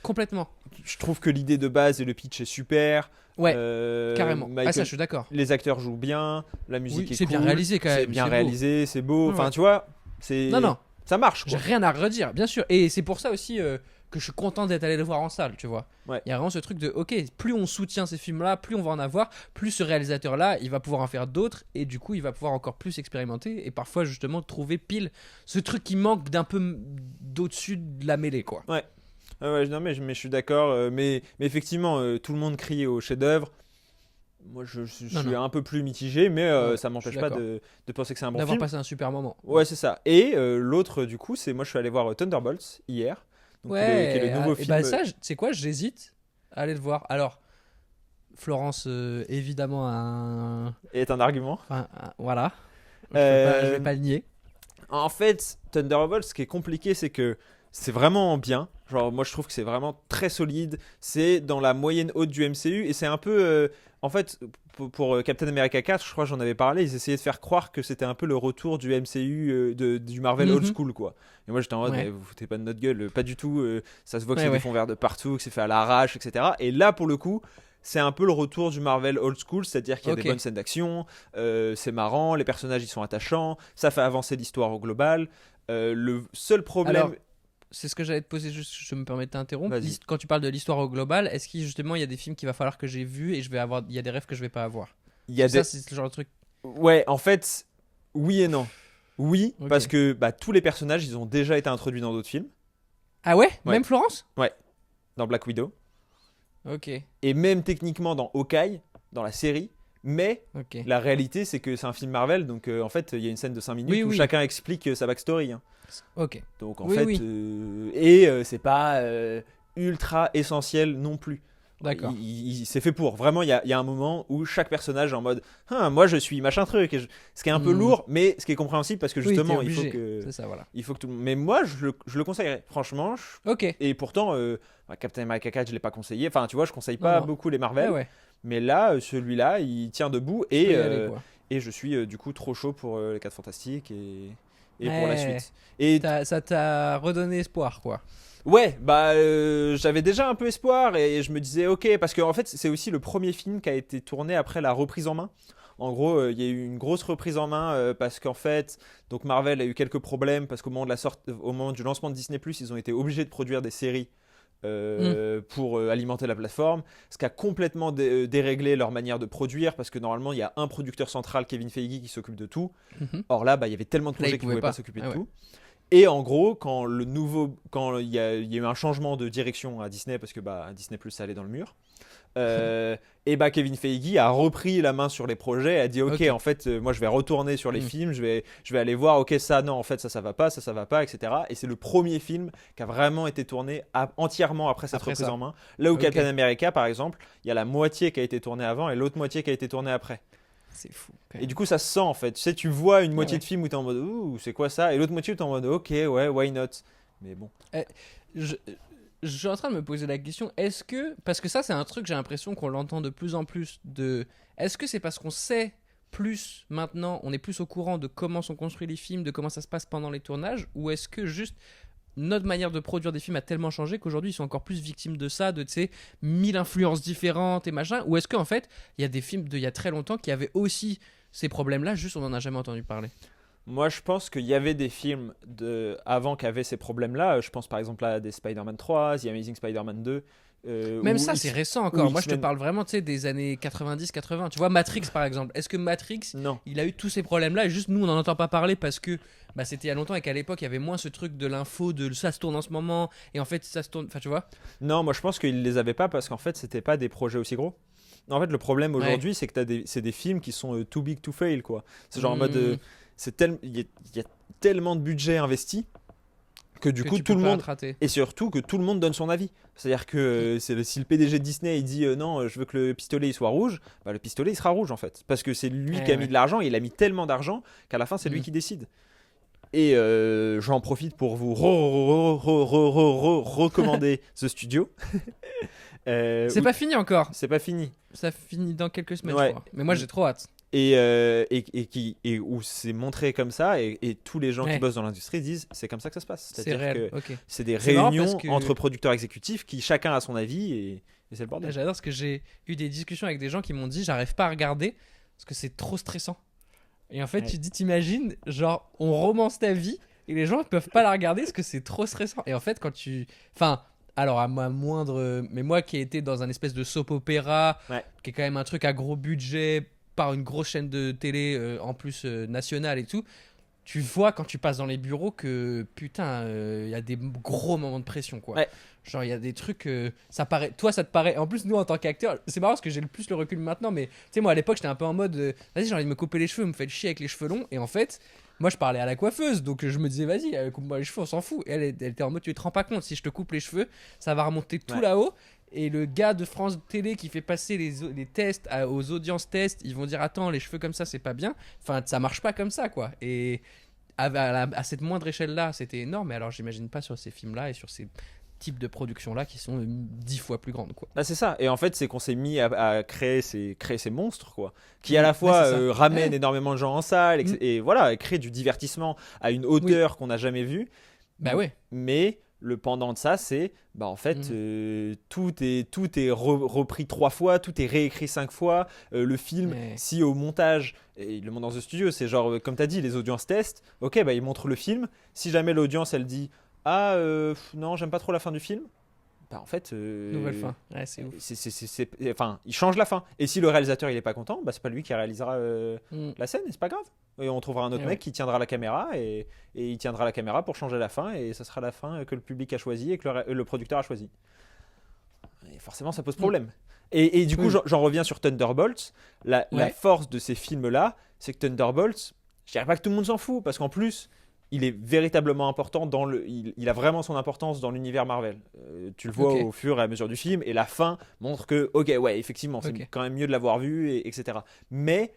Complètement. Je trouve que l'idée de base et le pitch est super. Ouais, Euh, carrément. Ah Michael- ça je suis d'accord. Les acteurs jouent bien, la musique Oui, est c'est bien cool, réalisé quand même, C'est bien c'est beau. réalisé, c'est beau. Ouais, Enfin, ouais. tu vois, c'est Non. ça marche. J'ai Quoi. rien à redire, bien sûr. Et c'est pour ça aussi que je suis content d'être allé le voir en salle, tu vois. Ouais. Il y a vraiment ce truc de, ok, plus on soutient ces films-là, plus on va en avoir, plus ce réalisateur-là, il va pouvoir en faire d'autres, et du coup, il va pouvoir encore plus expérimenter, et parfois, justement, trouver pile ce truc qui manque d'un peu d'au-dessus de la mêlée, quoi. Ouais, non, mais je suis d'accord. Mais effectivement, tout le monde crie au chef-d'œuvre. Moi, je suis Non. un peu plus mitigé, mais Ouais, ça je m'empêche suis pas d'accord. de penser que c'est un bon D'avoir film. passé un super moment. Ouais, c'est ça. Et l'autre, du coup, c'est moi, je suis allé voir Thunderbolts hier. Donc, Ouais, qui est le nouveau et film. bah ça, tu sais quoi, j'hésite à aller le voir. Alors, Florence, évidemment, est un argument. voilà. Je Euh, vais pas le nier. En fait, Thunderbolts, ce qui est compliqué, c'est que c'est vraiment bien. Genre, moi, je trouve que c'est vraiment très solide. C'est dans la moyenne haute du MCU. Et c'est un peu. En fait, pour Captain America 4, je crois que j'en avais parlé, ils essayaient de faire croire que c'était un peu le retour du MCU, du Marvel old Mhm. school, quoi. Et moi, j'étais en mode, Ouais. mais vous foutez pas de notre gueule. Pas du tout. Ça se voit que Ouais, c'est ouais. des fonds verts de partout, que c'est fait à l'arrache, etc. Et là, pour le coup. c'est un peu le retour du Marvel old school, c'est-à-dire qu'il y a Ok. des bonnes scènes d'action, c'est marrant, les personnages ils sont attachants, ça fait avancer l'histoire au global. Le seul problème, Alors, c'est ce que j'allais te poser, juste, je me permets de t'interrompre. Vas-y. Quand tu parles de l'histoire au global, est-ce qu'il justement il y a des films qu'il va falloir que j'ai vus et il y a des rêves que je vais pas avoir? il y a Ça, des... c'est le genre de truc. Ouais, en fait, oui et non. Oui, Ok. parce que tous les personnages ils ont déjà été introduits dans d'autres films, Ah ouais? Ouais. Même Florence? dans Black Widow, Ok, et même techniquement dans Hawkeye, dans la série, mais ok. la réalité, c'est que c'est un film Marvel, donc en fait, il y a une scène de 5 minutes Oui, où oui. chacun explique sa backstory. Hein. Ok. Donc en Oui, fait, oui. c'est pas ultra essentiel non plus. D'accord. C'est fait pour. Vraiment, il y a un moment où chaque personnage est en mode moi je suis machin truc. Ce qui est un peu Hmm. lourd, mais ce qui est compréhensible parce que Oui, justement, t'es il faut obligé. que. C'est ça, voilà. Il faut que tout... Mais moi, je le conseillerais, franchement. Ok. Et pourtant, Captain America 4, je l'ai pas conseillé. Enfin, tu vois, je conseille Non, pas non. beaucoup les Marvel. Ouais, ouais. Mais là, celui-là, il tient debout. Je peux y Et, aller, quoi. et je suis du coup trop chaud pour les 4 Fantastiques et pour Ouais. la suite. Et Ça t'a redonné espoir, quoi. ouais, j'avais déjà un peu espoir et je me disais ok, parce que en fait, c'est aussi le premier film qui a été tourné après la reprise en main. En gros, il y a eu une grosse reprise en main parce qu'en fait, donc Marvel a eu quelques problèmes parce qu'au moment au moment du lancement de Disney+, ils ont été obligés de produire des séries pour alimenter la plateforme, ce qui a complètement déréglé leur manière de produire parce que normalement, il y a un producteur central, Kevin Feige, qui s'occupe de tout. Mhm. Or là, il y avait tellement de Là, projets ils qu'ils ne pouvaient pouvaient pas pas. s'occuper Ah de ouais. tout. Et en gros, quand il y a eu un changement de direction à Disney, parce que Disney Plus ça allait dans le mur, et Kevin Feige a repris la main sur les projets, a dit ok, Ok. en fait, moi je vais retourner sur les Mm. films, je vais aller voir, ok, ça non, en fait ça va pas, ça va pas, etc. Et c'est le premier film qui a vraiment été tourné entièrement après cette Après reprise ça. en main. Là où Ok. Captain America, par exemple, il y a la moitié qui a été tournée avant et l'autre moitié qui a été tournée après. C'est fou. Et du coup, ça se sent en fait. Tu sais, tu vois une moitié ouais. de film où t'es en mode ouh, c'est quoi ça? Et l'autre moitié où t'es en mode ok, ouais, why not? Mais bon. Je, je suis en train de me poser la question, est-ce que, parce que ça c'est un truc, j'ai l'impression qu'on l'entend de plus en plus, est-ce que c'est parce qu'on sait plus maintenant, on est plus au courant de comment sont construits les films, de comment ça se passe pendant les tournages, ou est-ce que juste notre manière de produire des films a tellement changé qu'aujourd'hui ils sont encore plus victimes de ça, de tu sais, 1000 influences différentes et machin, ou est-ce qu'en fait il y a des films d'il y a très longtemps qui avaient aussi ces problèmes-là, juste on en a jamais entendu parler. Moi, je pense qu'il y avait des films avant qui avaient ces problèmes-là. Je pense par exemple à des Spider-Man 3, The Amazing Spider-Man 2. Même ou ça, X- c'est récent ou encore. Moi, je te X-Men. parle vraiment, tu sais, des années 90-80. Tu vois, Matrix, par exemple. Est-ce que Matrix, Non. il a eu tous ces problèmes-là et juste nous, on n'en entend pas parler parce que c'était il y a longtemps et qu'à l'époque, il y avait moins ce truc de l'info, de ça se tourne en ce moment et en fait, ça se tourne. Enfin, tu vois. Non, moi je pense qu'ils les avaient pas parce qu'en fait, c'était pas des projets aussi gros. En fait, le problème aujourd'hui, c'est que c'est des films qui sont too big to fail, quoi. C'est genre en mode. Il y a tellement de budget investi que du coup, tu tout peux le pas monde. te rater. Et surtout que tout le monde donne son avis. C'est-à-dire que si le PDG de Disney il dit non, je veux que le pistolet il soit rouge, le pistolet il sera rouge en fait. Parce que c'est lui Ouais, qui a mis ouais. de l'argent, il a mis tellement d'argent qu'à la fin c'est lui Mhm. qui décide. Et j'en profite pour vous recommander ce studio. C'est oui, pas fini encore. c'est pas fini. Ça finit dans quelques semaines, Ouais. je crois. Mais moi, j'ai trop hâte. Et où c'est montré comme ça, et tous les gens qui Ouais. bossent dans l'industrie disent c'est comme ça que ça se passe. C'est C'est-à-dire réel. que Ok. c'est des C'est marrant réunions parce que- entre producteurs exécutifs qui chacun a son avis et c'est le bordel. Là, j'adore parce que j'ai eu des discussions avec des gens qui m'ont dit j'arrive pas à regarder parce que c'est trop stressant. Et en fait, Ouais. tu te dis, t'imagines, genre, on romance ta vie et les gens ne peuvent pas la regarder parce que c'est trop stressant. Et en fait, quand tu. Enfin, alors à ma moindre. Mais moi qui ai été dans un espèce de soap opéra, Ouais. qui est quand même un truc à gros budget par une grosse chaîne de télé en plus nationale et tout. Tu vois quand tu passes dans les bureaux que putain, il y a des gros moments de pression quoi. Ouais. Genre il y a des trucs, ça paraît, toi ça te paraît. En plus nous en tant qu'acteurs, c'est marrant parce que j'ai le plus le recul maintenant, mais tu sais moi à l'époque j'étais un peu en mode, vas-y j'ai envie de me couper les cheveux, me fait chier avec les cheveux longs et en fait moi je parlais à la coiffeuse donc je me disais vas-y coupe-moi les cheveux on s'en fout. Et elle était en mode tu te rends pas compte si je te coupe les cheveux ça va remonter tout Ouais. là-haut. Et le gars de France Télé qui fait passer les tests aux audiences tests, ils vont dire attends les cheveux comme ça c'est pas bien. Enfin ça marche pas comme ça quoi. Et à cette moindre échelle là c'était énorme. Mais alors j'imagine pas sur ces films là et sur ces types de productions là qui sont 10 fois plus grandes quoi. C'est ça. Et en fait, c'est qu'on s'est mis à créer ces monstres, quoi, qui à la fois Ouais, c'est ça. ramènent Ouais. énormément de gens en salle et voilà, créent du divertissement à une hauteur qu'on n'a jamais vue. Bah ouais. Mais le pendant de ça, c'est bah en fait tout est repris 3 fois, tout est réécrit 5 fois. Le film, Ouais. si au montage, et ils le montrent dans The Studio, c'est genre comme tu as dit, les audiences testent. Ok, bah ils montrent le film. Si jamais l'audience elle dit ah non j'aime pas trop la fin du film, bah en fait Nouvelle fin. Ouais, c'est ouf. enfin il change la fin. Et si le réalisateur il est pas content, bah c'est pas lui qui réalisera Mm. la scène et c'est pas grave. Et on trouvera un autre Et mec ouais. qui tiendra la caméra et il tiendra la caméra pour changer la fin et ça sera la fin que le public a choisi et que le producteur a choisi. Et forcément ça pose problème. Et du coup Oui. j'en reviens sur Thunderbolts. La Ouais. force de ces films là, c'est que Thunderbolts, je dirais pas que tout le monde s'en fout parce qu'en plus il est véritablement important il a vraiment son importance dans l'univers Marvel. Tu le vois Ok. au fur et à mesure du film et la fin montre que ok ouais effectivement c'est Ok. quand même mieux de l'avoir vu etc. Mais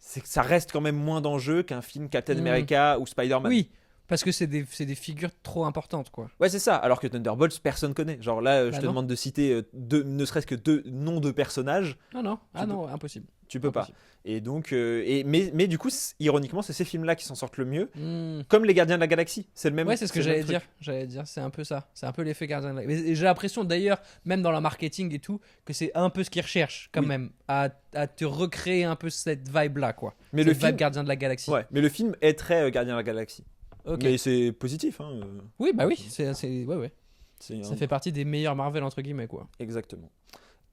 c'est que ça reste quand même moins d'enjeu qu'un film Captain America ou Spider-Man. Oui, parce que c'est des figures trop importantes, quoi. Ouais, c'est ça. Alors que Thunderbolts, personne connaît. Genre là, je Bah te non. demande de citer ne serait-ce que 2 noms de personnages, Non. Ah Tu non, impossible. tu peux pas. Impossible. Et donc, mais du coup, ironiquement, c'est ces films-là qui s'en sortent le mieux. Hmm. Comme Les Gardiens de la Galaxie. C'est le même. Ouais, c'est ce que le même j'allais truc. dire. J'allais dire, c'est un peu ça. C'est un peu l'effet gardien de la... Mais j'ai l'impression d'ailleurs, même dans le marketing et tout, que c'est un peu ce qu'ils recherchent quand Oui. même, à te recréer un peu cette vibe-là, quoi. Mais Cette le vibe film, gardien de la galaxie. ouais, mais le film est très Gardien de la Galaxie. Ok. Mais c'est positif. Hein. Oui, bah oui, ouais. C'est Ça fait partie des meilleurs Marvel entre guillemets, quoi. Exactement.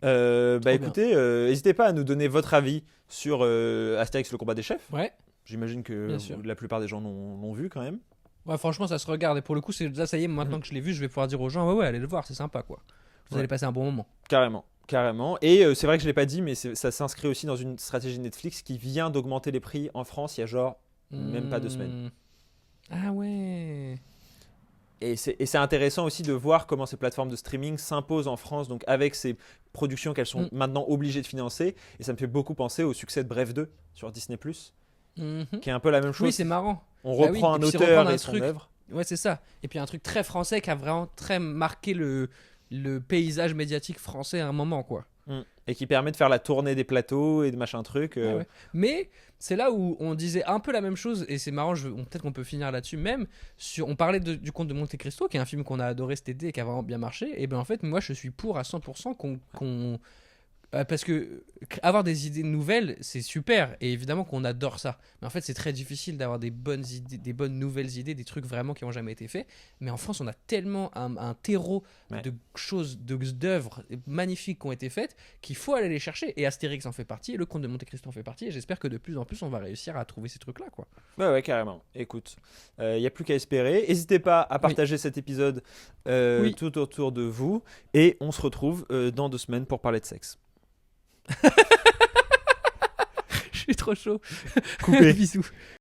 Trop bien. Écoutez, n'hésitez pas à nous donner votre avis sur Astérix le combat des chefs. Ouais. J'imagine que Bien sûr. la plupart des gens l'ont vu quand même. Ouais, franchement, ça se regarde. Et pour le coup, là, ça y est, maintenant que je l'ai vu, je vais pouvoir dire aux gens, ouais, allez le voir, c'est sympa, quoi. Vous Ouais. allez passer un bon moment. Carrément. Et c'est vrai que je l'ai pas dit, mais ça s'inscrit aussi dans une stratégie Netflix qui vient d'augmenter les prix en France il y a genre même pas 2 semaines. Ah ouais. Et c'est intéressant aussi de voir comment ces plateformes de streaming s'imposent en France, donc avec ces productions qu'elles sont maintenant obligées de financer. Et ça me fait beaucoup penser au succès de Bref 2 sur Disney+, Mhm. qui est un peu la même chose. Oui, c'est marrant. On Bah oui, reprend et un puis c'est auteur reprendre un et son truc. œuvre. Ouais, c'est ça. Et puis un truc très français qui a vraiment très marqué le paysage médiatique français à un moment, quoi. Et qui permet de faire la tournée des plateaux et de machin truc. Ouais, ouais. Mais c'est là où on disait un peu la même chose, et c'est marrant, peut-être qu'on peut finir là-dessus même. On parlait du Comte de Monte Cristo, qui est un film qu'on a adoré cet été et qui a vraiment bien marché. Et bien en fait, moi je suis pour à 100% parce que avoir des idées nouvelles, c'est super, et évidemment qu'on adore ça. Mais en fait, c'est très difficile d'avoir des bonnes idées, des bonnes nouvelles idées, des trucs vraiment qui n'ont jamais été faits. Mais en France, on a tellement un terreau Ouais. de choses, d'œuvres magnifiques qui ont été faites qu'il faut aller les chercher. Et Astérix en fait partie, et le Comte de Monte Cristo en fait partie. Et j'espère que de plus en plus, on va réussir à trouver ces trucs-là, quoi. Ouais, carrément. Écoute, il n'y a plus qu'à espérer. N'hésitez pas à partager cet épisode Oui. tout autour de vous. Et on se retrouve dans 2 semaines pour parler de sexe. Je suis trop chaud. Coupé. Bisous.